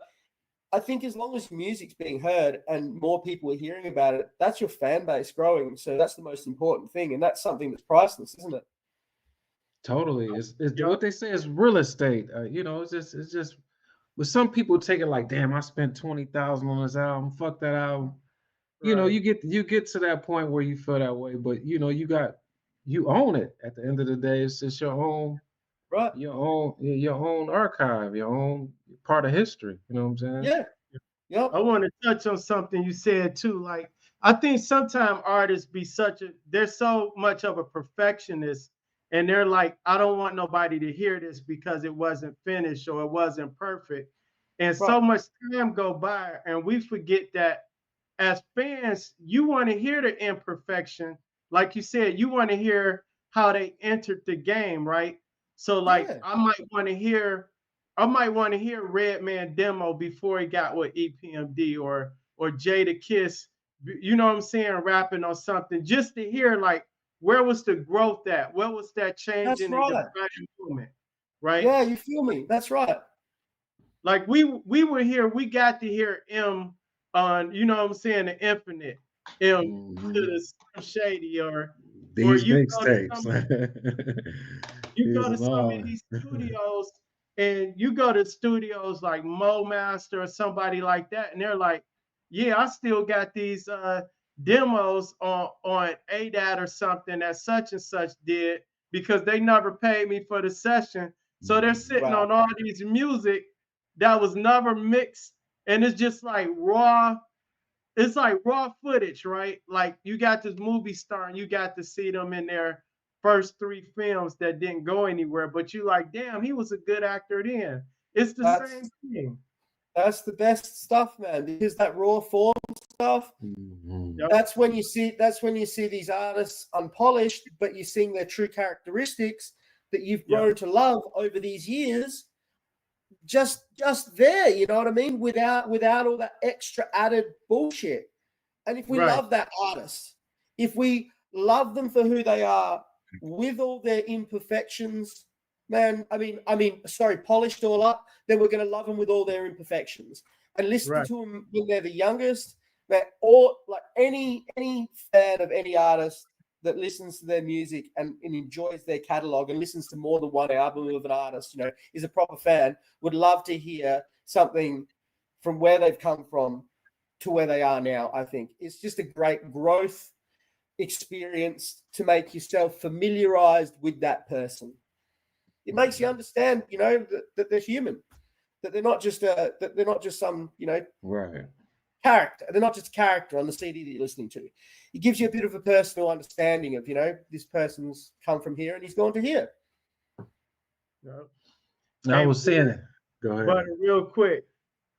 I think as long as music's being heard and more people are hearing about it, that's your fan base growing. So that's the most important thing, and that's something that's priceless, isn't it? Totally. It's Yeah. what they say is real estate. You know, it's just with some people take it like, damn, I spent 20,000 on this album. Fuck that album. You know, Right. you get to that point where you feel that way, but you know, you own it. At the end of the day, it's just Right. your own archive, your own part of history. You know what I'm saying? Yeah. Yep. I want to touch on something you said too. Like, I think sometimes artists be they're so much of a perfectionist, and they're like, I don't want nobody to hear this because it wasn't finished or it wasn't perfect. And so Right. much time go by, and we forget that as fans, you want to hear the imperfection. Like you said, you want to hear how they entered the game, right? So like Yeah. I might want to hear Redman demo before he got with EPMD or Jada Kiss, you know what I'm saying, rapping on something, just to hear like where was the growth at? Where was that That's changing and right. defining moment? Right? Yeah, you feel me? That's right. Like we got to hear M on, you know what I'm saying, the infinite M to Mhm. the Slim Shady, or These mixtapes. you These go to is some of all. these studios and you go to studios like Mo Master or somebody like that, and they're like, yeah, I still got these demos on ADAT or something that such and such did because they never paid me for the session. So they're sitting Right. on all these music that was never mixed, and it's just like raw. It's like raw footage, right? Like you got this movie star and you got to see them in their first 3 films that didn't go anywhere, but you like, damn, he was a good actor then. It's the same That's thing. that's the best stuff, man, because that raw form stuff, Mhm. Yep. that's when you see these artists unpolished, but you're seeing their true characteristics that you've Yep. grown to love over these years. Just there, you know what I mean? Without all that extra added bullshit. And if we Right. love that artist, if we love them for who they are, with all their imperfections, man, sorry, polished all up, then we're going to love them with all their imperfections and listen Right. to them when they're the youngest. That or like any fan of any artist that listens to their music and enjoys their catalog and listens to more than one album of an artist, you know, is a proper fan, would love to hear something from where they've come from to where they are now. I think it's just a great growth experience to make yourself familiarized with that person. It makes you understand, you know, that they're human, that they're not just some, you know, Right. character. They're not just a character on the CD that you're listening to. It gives you a bit of a personal understanding of, you know, this person's come from here and he's gone to here. Yep. I Hey, was saying it. Go ahead. but real quick,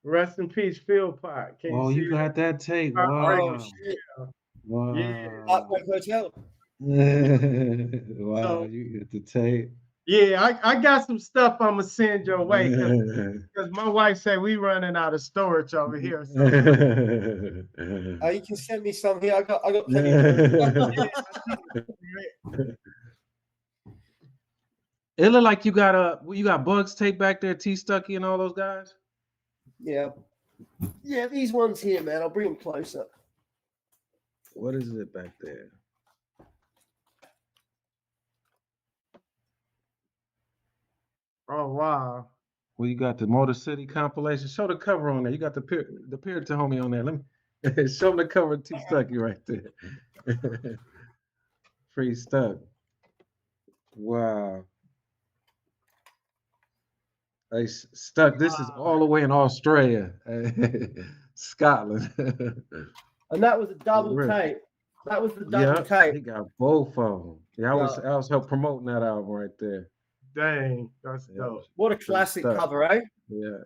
rest in peace, Phil Pot. Can you Oh, see you that? got that tape. Oh Wow. shit! Yeah. Wow. Heartbreak Hotel. Wow, So you get the tape. yeah, I got some stuff I'm gonna send your way because my wife said we running out of storage over here. So You can send me some here. I got plenty of room. It look like you got Bugs tape back there, T Stucky and all those guys. Yeah, these ones here, man. I'll bring them closer. What is it back there? oh wow. Well, you got the Motor City compilation. Show the cover on there. You got the Puritan homie on there. Let me show them the cover of T Stucky right there. Free stuck. Wow. Hey, Stuck. This is all the way in Australia, Scotland. And that was a double Real. tape. That was the double Yeah, tape. he got both of them. Yeah, Yeah. I was help promoting that album right there. Dang, that's Yeah. dope. What a classic stuff. cover, eh? Yeah.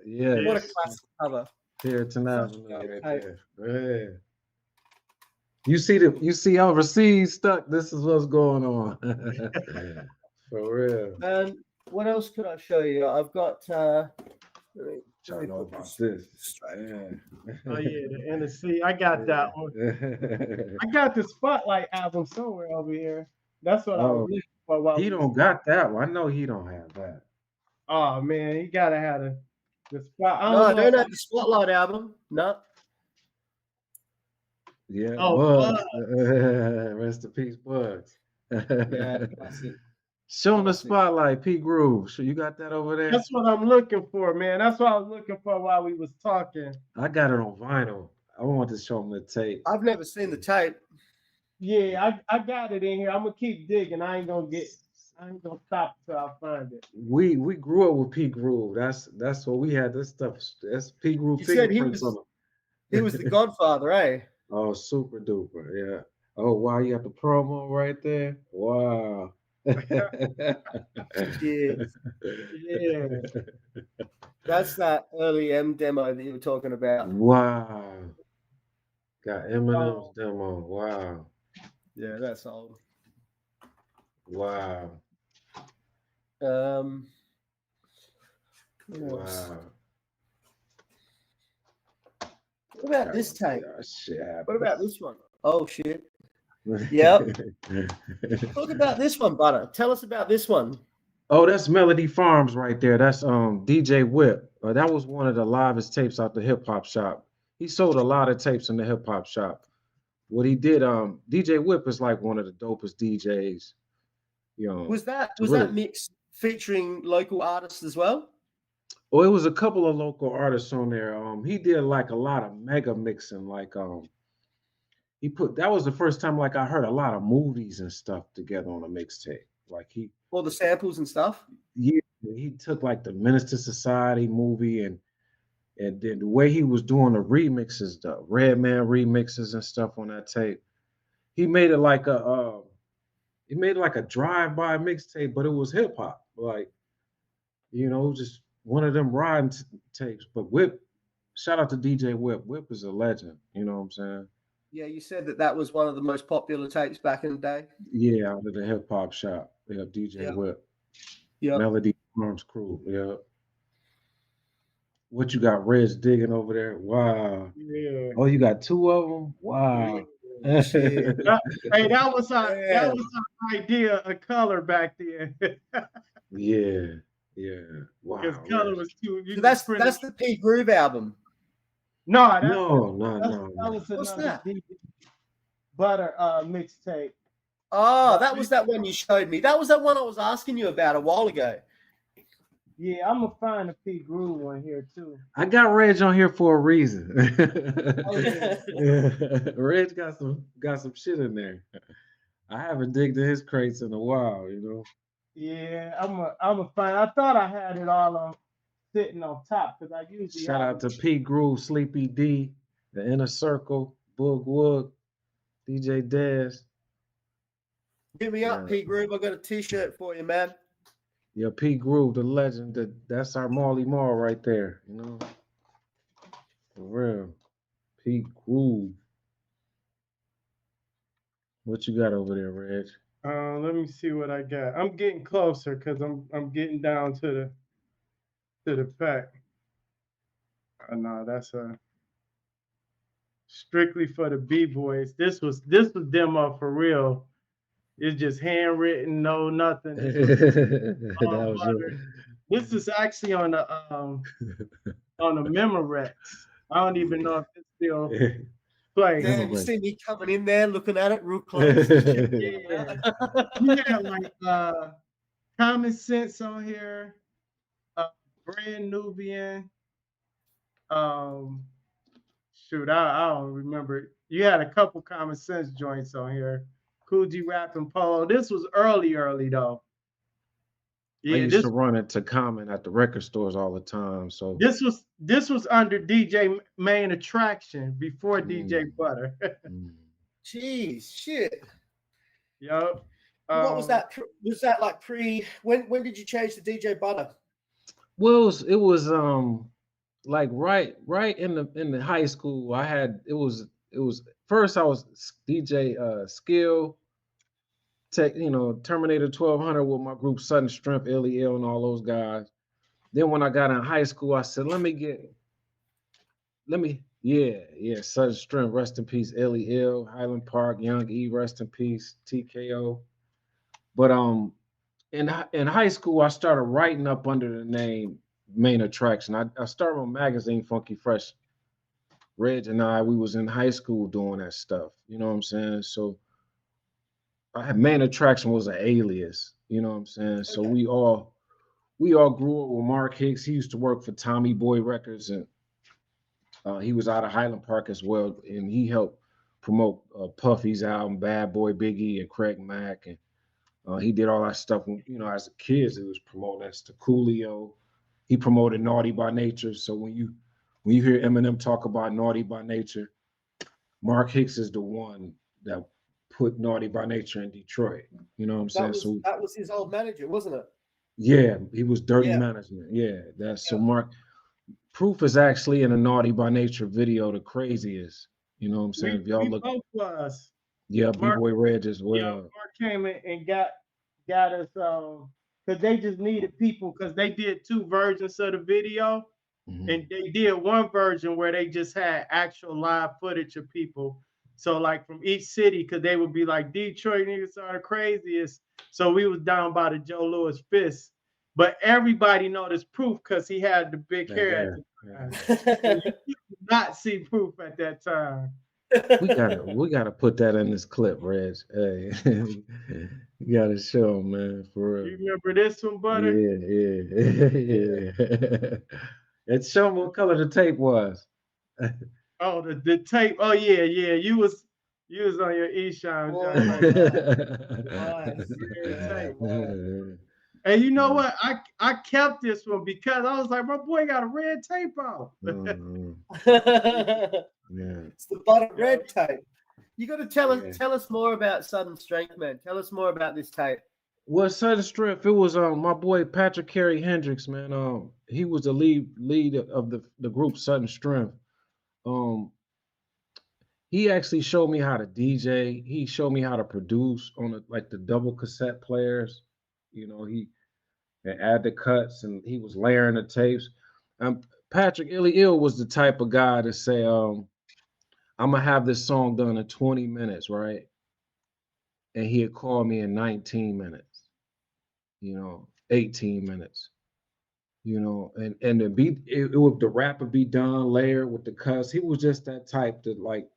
What a Yes. classic cover. Puritan Such Avenue a right tape. there. Yeah. You see overseas Stuck. This is what's going on. For real. And what else could I show you? I've got. Let me Y'all know put about this. straight. Yeah. Oh yeah, the NSC. I got that one. I got the Spotlight album somewhere over here. That's what I was Oh, looking for. he don't got that one. I know he don't have that. Oh man, he gotta have The spot. I No, I don't know. don't have the Spotlight album. No. Yeah, Oh, Bugs. Rest in peace, Bugs. Yeah, classic. Show them the Classic. Spotlight, P Groove. So you got that over there? that's what I'm looking for, man. That's what I was looking for while we was talking. I got it on vinyl. I want to show them the tape. I've never seen the tape. Yeah, I got it in here. I'm gonna keep digging. I ain't gonna stop till I find it. We grew up with P Groove. That's what we had. This stuff. That's P Groove You said fingerprints on them. he was the Godfather, eh? Oh, super duper. Yeah. Oh, wow. You got the promo right there. Wow. Yeah. Yeah. That's that early M demo that you were talking about. Wow. Got Eminem's Oh. demo. Wow. Yeah, that's old. Wow. What else? Wow. What about this tape? Oh, shit. What about this one? Oh shit. Yep. Talk about this one, Butter. Tell us about this one. Oh, that's Melody Farms right there. That's DJ Whip. That was one of the livest tapes out the hip hop shop. He sold a lot of tapes in the hip hop shop. What he did, DJ Whip is like one of the dopest DJs. You know, Was that really- mix featuring local artists as well? Well, it was a couple of local artists on there. He did like a lot of mega mixing. Like that was the first time like I heard a lot of movies and stuff together on a mixtape. Like All the samples and stuff? he took like the Minister Society movie and then the way he was doing the remixes, the Redman remixes and stuff on that tape, he made it like a drive-by mixtape, but it was hip hop, like, you know, just one of them riding tapes. But Whip, shout out to DJ Whip. Whip is a legend. You know what I'm saying? Yeah, you said that was one of the most popular tapes back in the day. Yeah, out of the hip hop shop. Yeah, DJ Yeah. Whip. Yeah. Melody Farms crew. Yeah. What you got, Reg digging over there? Wow. Yeah. Oh, you got two of them? Wow. Shit. Hey, that was our idea of color back then. Yeah. Wow. Because color was too. So that's the P Groove album. No, No. that was What's another that? DJ Butter mixtape. Oh, that was that one you showed me. That was that one I was asking you about a while ago. Yeah, I'm gonna find a P Groove one here too. I got Reg on here for a reason. Oh, yeah. Reg got some shit in there. I haven't digged in his crates in a while, you know. Yeah, I'm gonna find. I thought I had it all on sitting on top because I usually Shout have out to P Groove, Sleepy D, The Inner Circle, Boog Woog, DJ Dez. Hit me up, P Groove. I got a t-shirt for you, man. Yeah, P Groove, the legend. That's our Marley Marl right there, you know. For real. P Groove. What you got over there, Reg? Let me see what I got. I'm getting closer because I'm getting down to the pack. No, that's strictly for the B-boys. This was demo for real. It's just handwritten, no nothing. This is actually on the Memorex. I don't even know if it's still playing. Damn, you see me coming in there looking at it real close. Yeah. You had like Common Sense on here, Brand Nubian. Shoot, I don't remember. You had a couple Common Sense joints on here. Coogee Rap and Polo. This was early though. I used to run into Common at the record stores all the time. So this was under DJ Main Attraction before DJ Butter. Jeez, shit. Yup. What was that? Was that like pre? When did you change to DJ Butter? Well, it was like right in the high school. It was first I was DJ Skill, Tech, you know, Terminator 1200 with my group Sudden Strength, LEL, and all those guys. Then when I got in high school, I said, Sudden Strength, rest in peace, LEL, Highland Park, Young E, rest in peace, TKO. But in high school, I started writing up under the name main attraction. I started my magazine, Funky Fresh. Reg and we was in high school doing that stuff. You know what I'm saying? So our main attraction was an alias. You know what I'm saying? So Okay. we all grew up with Mark Hicks. He used to work for Tommy Boy Records, and he was out of Highland Park as well, and he helped promote Puffy's album, Bad Boy Biggie, and Craig Mack, and he did all that stuff. You know, as a kid, he was promoting that to Coolio. He promoted Naughty by Nature. So when you hear Eminem talk about Naughty by Nature, Mark Hicks is the one that put Naughty by Nature in Detroit. You know what I'm saying? So that was his old manager, wasn't it? yeah, he was Dirty Yeah. Management. Yeah, that's so Mark. Proof is actually in a Naughty by Nature video, the craziest. You know what I'm saying? If y'all We look, both was. yeah, Mark, B-Boy Reg as yeah, well. Mark came in and got us because they just needed people because they did 2 versions of the video. Mhm. And they did one version where they just had actual live footage of people. So like from each city, because they would be like, Detroit niggas are the craziest. So we was down by the Joe Louis fist. But everybody noticed Proof because he had the big That hair at hair. the Yeah. time. So you could not see Proof at that time. We gotta put that in this clip, Reg. Hey, you gotta show 'em, man, for real. You remember this one, Butter? Yeah, yeah. And show 'em what color the tape was. Oh, the tape. Oh yeah, yeah. You was on your E-Shine joint right Nice. there. Yeah, Tape. wow. And you know what? I kept this one because I was like, my boy got a red tape out. Mhm. Yeah. It's the butter Yeah. red tape. You got to tell Yeah. us more about Sudden Strength, man. Tell us more about this tape. Well, Sudden Strength, it was my boy Patrick Carey Hendricks, man. He was the lead of the group Sudden Strength. He actually showed me how to DJ. He showed me how to produce on the double cassette players. You know, he and add the cuts, and he was layering the tapes. Patrick Illy Ill was the type of guy to say, I'm gonna have this song done in 20 minutes, right? And he'd call me in 19 minutes, 18 minutes, and the beat, it would the rap would be done layered with the cuts. He was just that type that like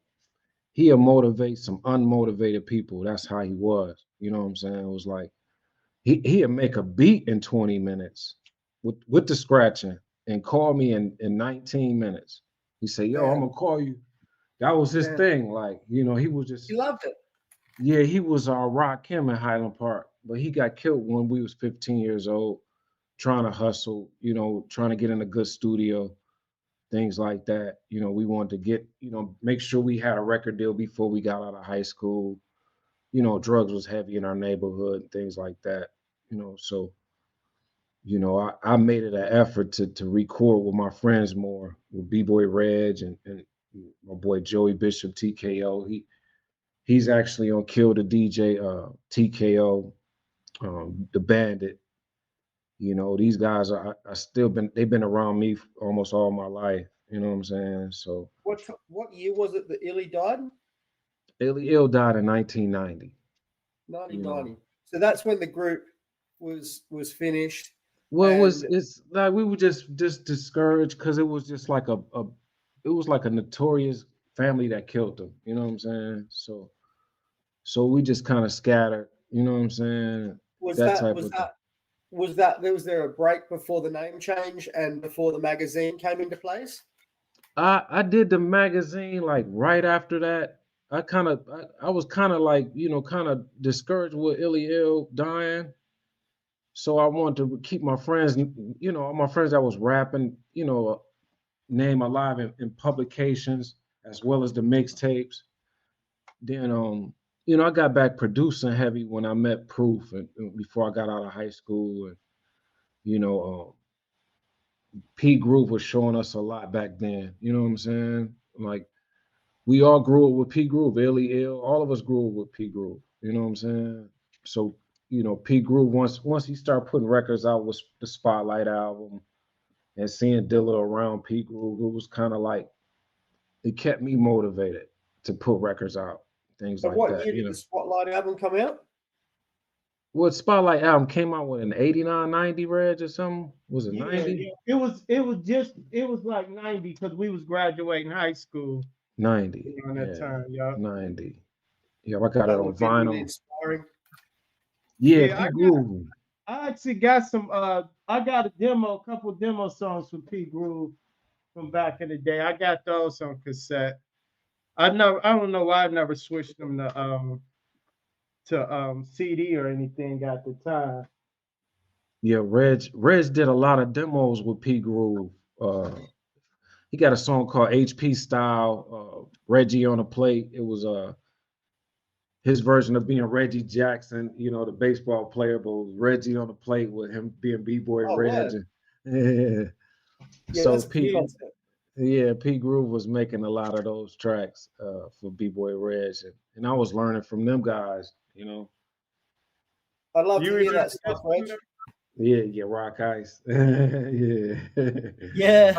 he'll motivate some unmotivated people. That's how he was. You know what I'm saying? It was like he'd make a beat in 20 minutes with the scratching and call me in 19 minutes. He said, yo, I'm gonna call you. That was his thing. Like, he was just He loved it. yeah, he was Rock him in Highland Park, but he got killed when we was 15 years old, trying to hustle, trying to get in a good studio, things like that. We wanted to get, make sure we had a record deal before we got out of high school. Drugs was heavy in our neighborhood, things like that. So I made it an effort to record with my friends more, with B-Boy Reg and my boy Joey Bishop, TKO. He's actually on Kill the DJ, TKO, the Bandit. These guys they've been around me almost all my life. You know what I'm saying? So What year was it that Illy died? Illy Ill died in 1990. 1990. So that's when the group was finished. Well, it's like we were just discouraged because it was just like it was like a notorious family that killed them. You know what I'm saying? So we just kind of scattered. You know what I'm saying? Was there a break before the name change and before the magazine came into place? I did the magazine like right after that. I was kind of like, kind of discouraged with Illy Ill dying. So I wanted to keep my friends, all my friends that was rapping, name alive in publications as well as the mixtapes. Then I got back producing heavy when I met Proof and before I got out of high school. And P Groove was showing us a lot back then. You know what I'm saying? Like we all grew up with P Groove, Illy Ill. All of us grew up with P Groove. You know what I'm saying? So P Groove once he started putting records out with the Spotlight album and seeing Dilla around P Groove, it was kind of like it kept me motivated to put records out, things But like what that. year did the Spotlight album come out? what Spotlight album came out with, an 89, 90, Reg, or something? Was it Yeah, 90? yeah. It was like 90 because we was graduating high school 90. around that Yeah. time, yeah. 90. Yeah, I got it That on would be really vinyl. inspiring. Yeah, Yeah, P Groove. I actually got some I got a couple demo songs from P Groove from back in the day. I got those on cassette. I don't know why I never switched them to CD or anything at the time. Yeah, Reg did a lot of demos with P Groove. He got a song called HP Style, Reggie on a Plate. It was his version of being Reggie Jackson, you know, the baseball player, but it was Reggie on the plate with him being B-Boy Oh, Reg. word. Yeah. Yeah, So that's a good P concept. Yeah, P Groove was making a lot of those tracks for B-Boy Reg, and I was learning from them guys, you know. I'd love You to hear remember that stuff, listening Reg. to them? Yeah, Rock Ice. Yeah. Yeah. Yeah.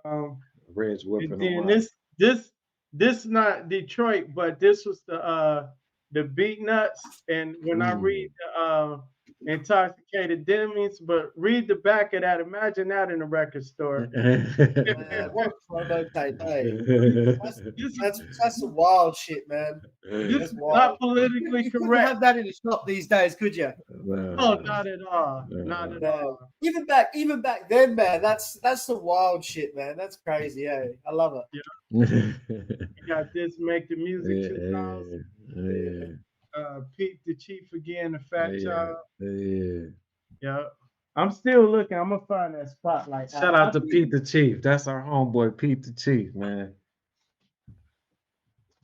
Um, Reg and whipping them then out. this not Detroit, but this was the Beat Nuts. And when I read the Intoxicated Demons, but read the back of that, imagine that in a record store. What a promo tape, hey? That's, This is that's some wild shit, man. this That's is wild. not politically You couldn't correct. have that in a shop these days, could you? No, not at all. Not at Man. all. Even back then, man. That's some wild shit, man. That's crazy, hey. I love it. You got this Make the Music Yeah, 2000. yeah, Pete the Chief again, the Fat yeah, Child. yeah. Yeah. I'm still looking. I'm gonna find that spotlight. Shout out to Pete the Chief. That's our homeboy, Pete the Chief, man.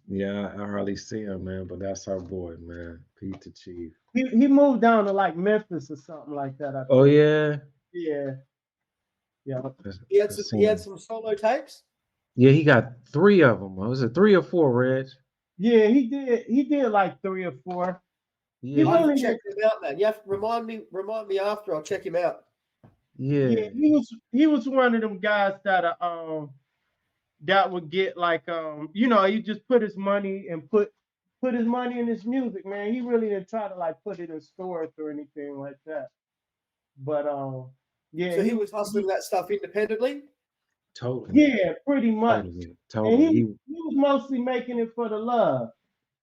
Yeah, I hardly see him, man, but that's our boy, man, Pete the Chief. He moved down to like Memphis or something like that. I Oh think. yeah, Yeah. Yeah. He had some solo tapes. Yeah, he got 3 of them. Was it 3 or 4, Reg? Yeah, he did. He did like 3 or 4. Yeah, I have to really check him out, man. You have to remind me after. I'll check him out. yeah. He was one of them guys that would get like you know, he just put his money and put his money in his music, man. He really didn't try to like put it in stores or anything like that. But yeah, So he was hustling that stuff independently. Totally, yeah, pretty much. And totally. he was mostly making it for the love,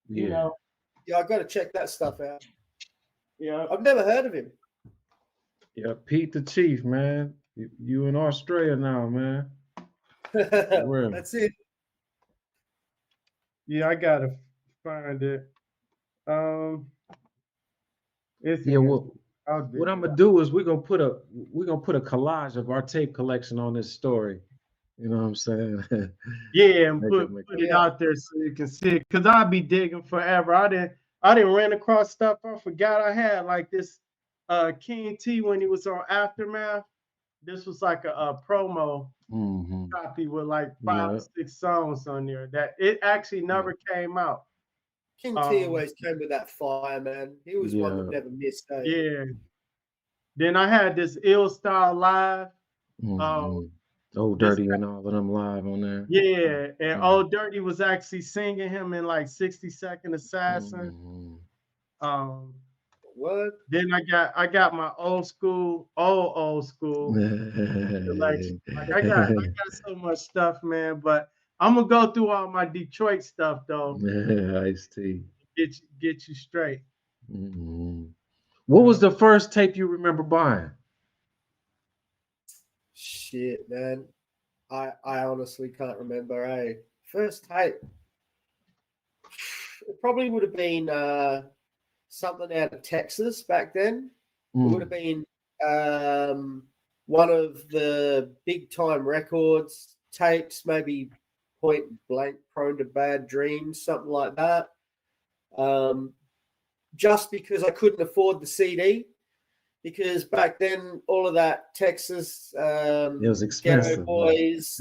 you Yeah, know. Yeah, I got to check that stuff out. Yeah. I've never heard of him. yeah. Pete the Chief, man. You in Australia now, man. For real. That's it. Yeah, I gotta find it. It's Yeah, in well, what I'm gonna do is we're gonna put a collage of our tape collection on this story. You know what I'm saying? yeah, and Make put it. it out there so you can see it. Cause I'll be digging forever. I didn't run across stuff. I forgot I had like this King T when he was on Aftermath. This was like a promo copy with like 5 or 6 songs on there that it actually never came out. King T always came with that fire, man. He was one that never missed. Yeah. Then I had this Ill Style Live. Old Dirty and all of them live on there. Yeah, and Old Dirty was actually singing him in like 60-Second Assassin. What? Then I got my old school collection. Like I got so much stuff, man. But I'm gonna go through all my Detroit stuff though. Ice-T. Get you straight. What was the first tape you remember buying? Shit, man. I honestly can't remember. First tape. It probably would have been something out of Texas back then. It would have been one of the big time records tapes, maybe Point Blank, Prone to Bad Dreams, something like that. Just because I couldn't afford the CD, because back then all of that Texas it was expensive, Ghetto Boys,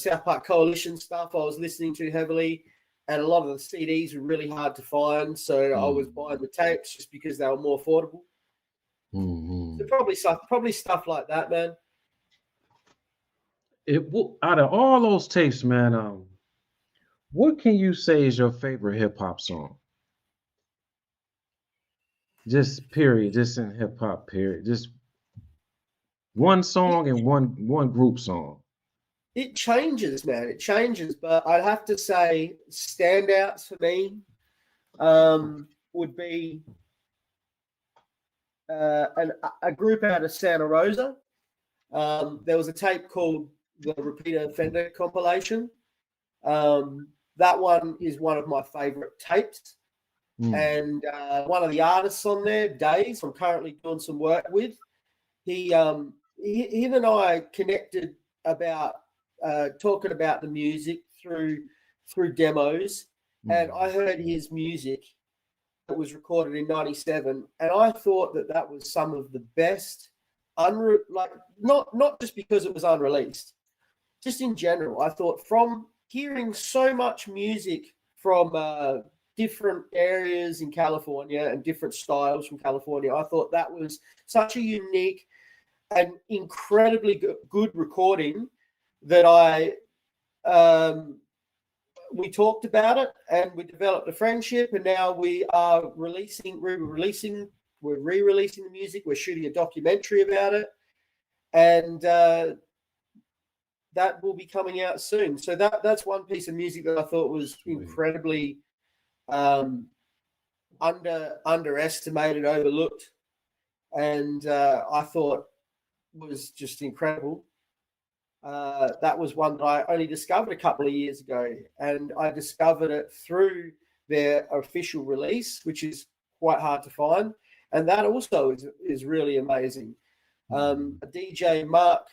South Park Coalition stuff I was listening to heavily, and a lot of the CDs were really hard to find, so I was buying the tapes just because they were more affordable. So probably stuff like that, man. Out of all those tapes, man, What can you say is your favorite hip hop song? Just period, just in hip hop, period. Just one song and one group song. It changes, man. It changes, but I'd have to say standouts for me would be a group out of Santa Rosa. There was a tape called the Repeat Offender compilation. That one is one of my favorite tapes. And one of the artists on there, Days, I'm currently doing some work with. Him and I connected about talking about the music through demos, and I heard his music that was recorded in '97, and I thought that was some of the best, not just because it was unreleased, just in general. I thought from hearing so much music from different areas in California and different styles from California, I thought that was such a unique and incredibly good recording that we talked about it and we developed a friendship, and now we are re-releasing the music. We're shooting a documentary about it, and that will be coming out soon. So that's one piece of music that I thought was incredibly underestimated, overlooked, and I thought was just incredible. That was one that I only discovered a couple of years ago, and I discovered it through their official release, which is quite hard to find, and that also is really amazing. DJ Mark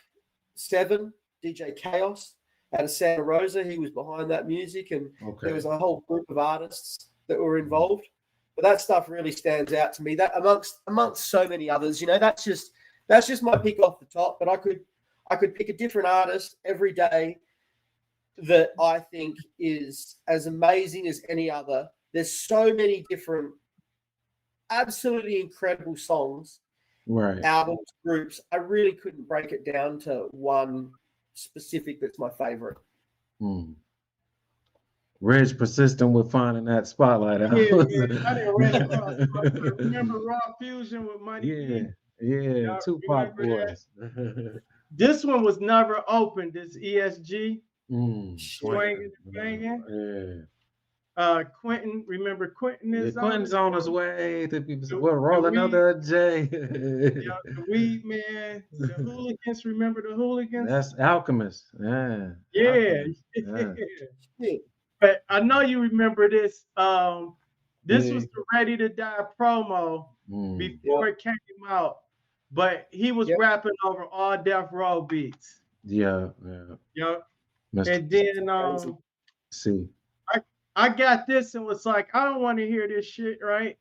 7, DJ Chaos out of Santa Rosa, he was behind that music, and there was a whole group of artists that were involved. But that stuff really stands out to me. That amongst so many others, that's just my pick off the top. But I could pick a different artist every day that I think is as amazing as any other. There's so many different, absolutely incredible songs, albums, groups. I really couldn't break it down to one specific that's my favorite. Reg persistent with finding that spotlight out. Yeah, I didn't run across. Remember Raw Fusion with Money? Yeah, Tupac Boys. This one was never opened. This ESG, Swinging, banging. Quentin, remember Quentin is Quentin's on his way. We'll roll another J. The Weed Man, the Hooligans. Remember the Hooligans? That's Alchemist. Yeah. But I know you remember this. This was the Ready to Die promo before it came out. But he was rapping over all Death Row beats. Yeah. And then see. I got this and was like, I don't want to hear this shit, right?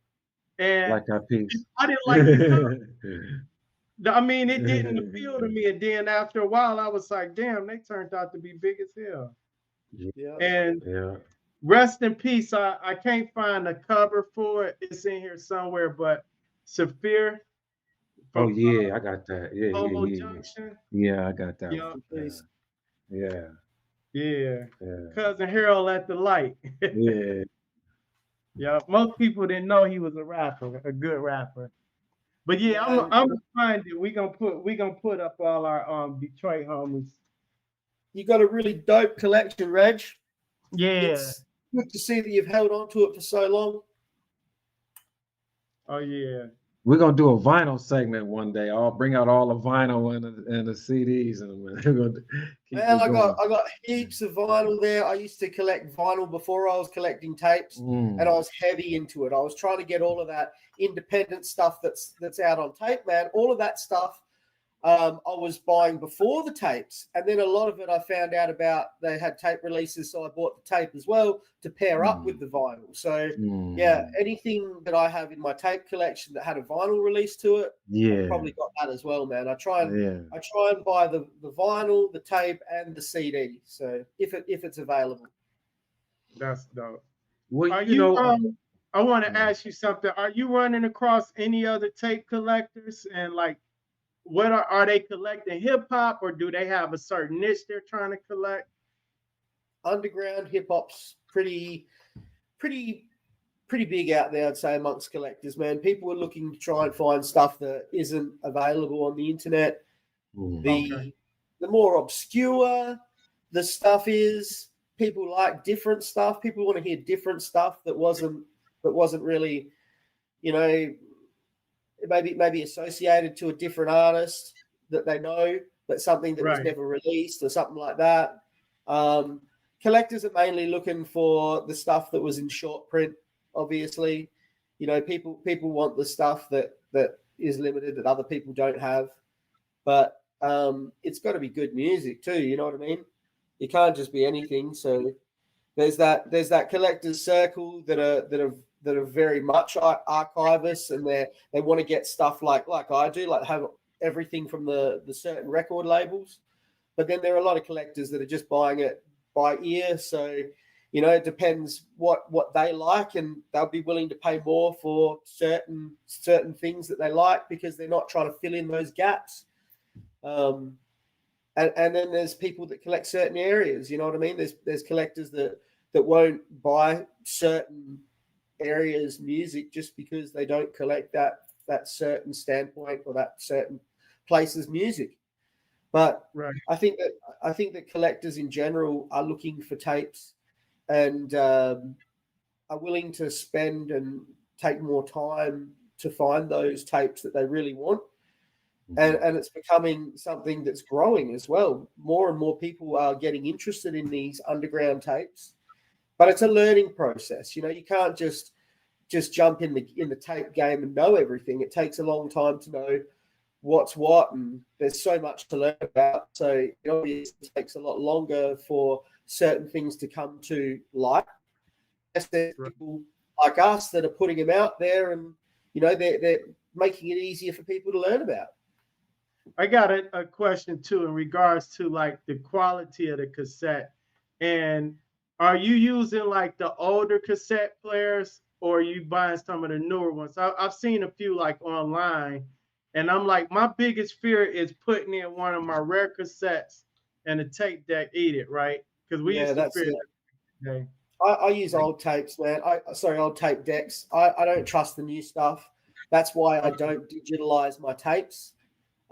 And like that piece. I didn't like it. I mean, it didn't appeal to me. And then after a while, I was like, damn, they turned out to be big as hell. And rest in peace. I can't find a cover for it. It's in here somewhere, but Saphir. I got that. Junction. Yeah, I got that. Yeah. Cousin Harold at the light. Most people didn't know he was a rapper, a good rapper. But I'm gonna find it. We gonna put up all our Detroit homies. You got a really dope collection, Reg. Yeah. It's good to see that you've held on to it for so long. Oh yeah. We're gonna do a vinyl segment one day. I'll bring out all the vinyl and the CDs, and we're gonna keep I got heaps of vinyl there. I used to collect vinyl before I was collecting tapes, and I was heavy into it. I was trying to get all of that independent stuff that's out on tape, man. All of that stuff I was buying before the tapes, and then a lot of it I found out about. They had tape releases, so I bought the tape as well to pair up with the vinyl. So anything that I have in my tape collection that had a vinyl release to it, I've probably got that as well, man. I try and buy the vinyl, the tape, and the CD. So if it's available, that's dope. Well, I want to ask you something. Are you running across any other tape collectors, and like, what are they collecting hip hop, or do they have a certain niche they're trying to collect? Underground hip hop's pretty big out there, I'd say, amongst collectors, man. People are looking to try and find stuff that isn't available on the internet. The more obscure the stuff is, people like different stuff. People want to hear different stuff that wasn't really, you know, maybe associated to a different artist that they know, but something that was never released or something like that. Collectors are mainly looking for the stuff that was in short print. Obviously, you know, people want the stuff that is limited that other people don't have, but it's got to be good music too. You know what I mean? It can't just be anything. So there's that collectors circle that are very much archivists, and they want to get stuff like I do, like have everything from the certain record labels. But then there are a lot of collectors that are just buying it by ear. So, you know, it depends what they like, and they'll be willing to pay more for certain things that they like because they're not trying to fill in those gaps. And then there's people that collect certain areas. You know what I mean? There's collectors that won't buy certain areas music just because they don't collect that certain standpoint or that certain place's music. But I think that collectors in general are looking for tapes and are willing to spend and take more time to find those tapes that they really want. And it's becoming something that's growing as well. More and more people are getting interested in these underground tapes, but it's a learning process. You know, you can't just jump in the tape game and know everything. It takes a long time to know what's what, and there's so much to learn about. So it obviously takes a lot longer for certain things to come to light. There's people like us that are putting them out there, and you know they're making it easier for people to learn about. I got a question too in regards to like the quality of the cassette. And are you using like the older cassette players, or are you buying some of the newer ones? I've seen a few like online, and I'm like, my biggest fear is putting in one of my rare cassettes and the tape deck eat it, right? Because we used to fear that. I use old tapes, man. Old tape decks. I don't trust the new stuff. That's why I don't digitalize my tapes.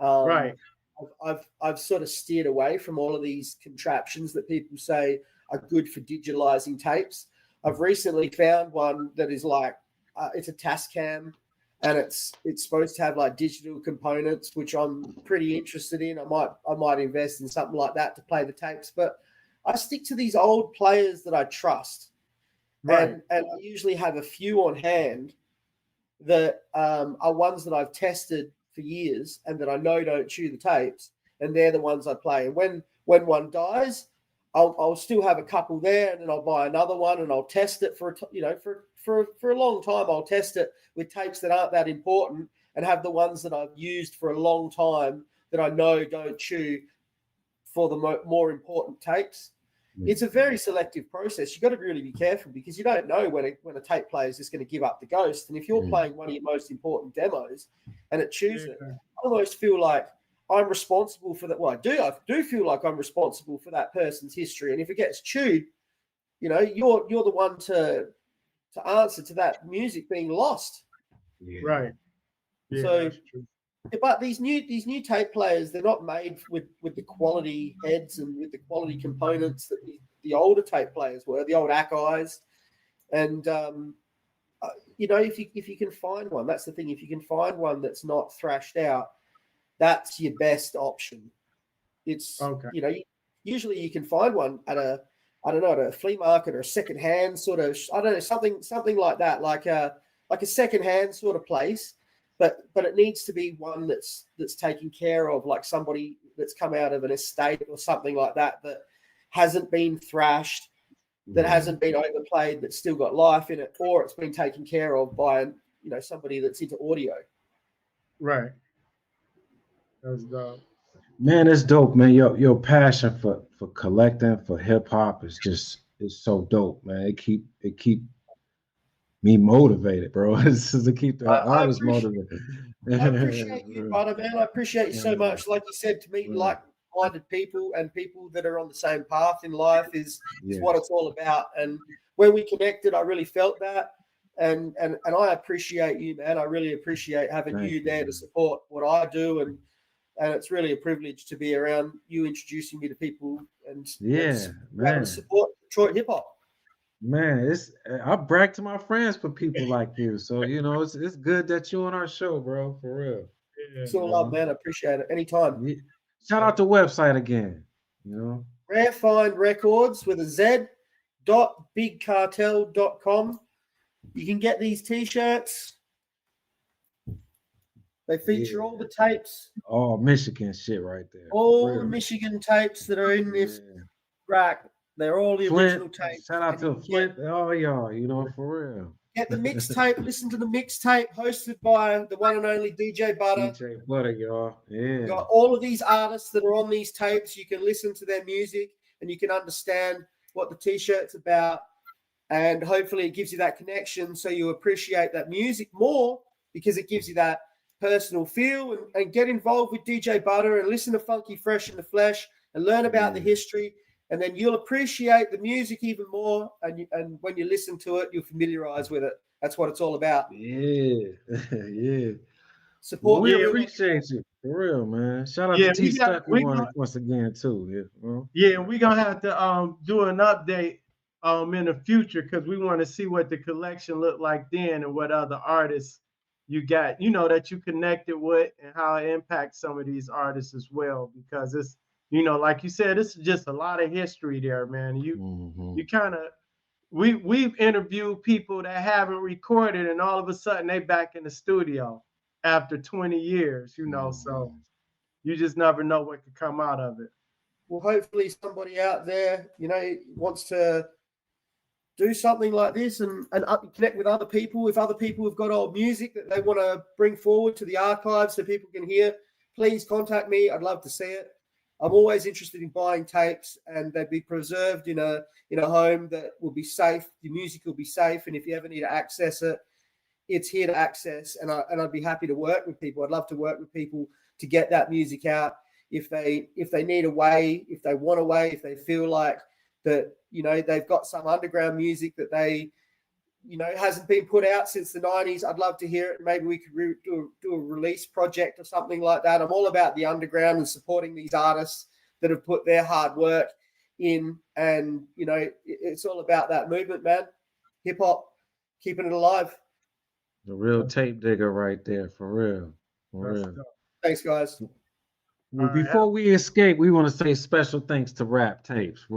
I've sort of steered away from all of these contraptions that people say are good for digitalizing tapes. I've recently found one that is like it's a Tascam, and it's supposed to have like digital components, which I'm pretty interested in. I might invest in something like that to play the tapes, but I stick to these old players that I trust, and I usually have a few on hand that are ones that I've tested for years and that I know don't chew the tapes, and they're the ones I play. And when one dies, I'll still have a couple there, and then I'll buy another one and I'll test it for a long time. I'll test it with tapes that aren't that important and have the ones that I've used for a long time that I know don't chew for the more important tapes. It's a very selective process. You've got to really be careful because you don't know when a tape player is just going to give up the ghost. And if you're playing one of your most important demos and it chews it, I almost feel like I'm responsible for that. Well, I do feel like I'm responsible for that person's history. And if it gets chewed, you know, you're the one to answer to that music being lost. Right. Yeah, so, but these new tape players, they're not made with the quality heads and with the quality components that the older tape players were, the old Acai's. And you know, if you can find one, that's the thing. If you can find one that's not thrashed out, that's your best option. It's you know, usually you can find one at a flea market or a secondhand sort of, I don't know, something like that, like a secondhand sort of place. But it needs to be one that's taken care of, like somebody that's come out of an estate or something like that hasn't been thrashed, that hasn't been overplayed, that's still got life in it, or it's been taken care of by somebody that's into audio. Right. That's dope. Man, it's dope, man. Your passion for collecting, for hip hop is so dope, man. It keep me motivated, bro. This is to keep the artist motivated. I appreciate you, brother, man. I appreciate you so much. Like you said, to meet like-minded people and people that are on the same path in life is what it's all about. And when we connected, I really felt that. And I appreciate you, man. I really appreciate having you there to support what I do, and it's really a privilege to be around you, introducing me to people and man, support Detroit hip hop. Man, I brag to my friends for people like you. So you know, it's good that you on our show, bro. For real. It's all love, man. I appreciate it. Anytime. Yeah. Shout out the website again. You know, Rare Find Records with a Z.bigcartel.com. You can get these t-shirts. They feature all the tapes. Oh, Michigan shit right there. All the Michigan tapes that are in this rack. They're all the original tapes. Shout out to Flint. Oh, y'all, you know, for real. Get the mixtape. Listen to the mixtape hosted by the one and only DJ Butter. DJ Butter, y'all. Yeah. You got all of these artists that are on these tapes. You can listen to their music and you can understand what the t-shirt's about. And hopefully it gives you that connection so you appreciate that music more, because it gives you that personal feel. And get involved with DJ Butter and listen to Funky Fresh in the Flesh and learn about the history. And then you'll appreciate the music even more. And when you listen to it, you'll familiarize with it. That's what it's all about. Yeah. Yeah. Support. We appreciate you. For real, man. Shout out to T Stuck once again, too. Yeah, we're going to have to do an update in the future, because we want to see what the collection looked like then and what other artists you got, you know, that you connected with, and how it impacts some of these artists as well, because it's, you know, like you said, it's just a lot of history there, man. You kind of, we've interviewed people that haven't recorded, and all of a sudden they back in the studio after 20 years, you know, so you just never know what could come out of it. Well, hopefully somebody out there, you know, wants to do something like this and connect with other people. If other people have got old music that they want to bring forward to the archives so people can hear, please contact me. I'd love to see it. I'm always interested in buying tapes, and they'd be preserved in a home that will be safe. The music will be safe, and if you ever need to access it, it's here to access. And I'd be happy to work with people. I'd love to work with people to get that music out. If they need a way, if they want a way, if they feel like that, you know, they've got some underground music that they, you know, hasn't been put out since the 90s, I'd love to hear it. Maybe we could do a release project or something like that. I'm all about the underground and supporting these artists that have put their hard work in. And, you know, it's all about that movement, man. Hip hop, keeping it alive. The real tape digger right there, for real. For real. Thanks, guys. Well, before we escape, we want to say special thanks to Rap Tapes.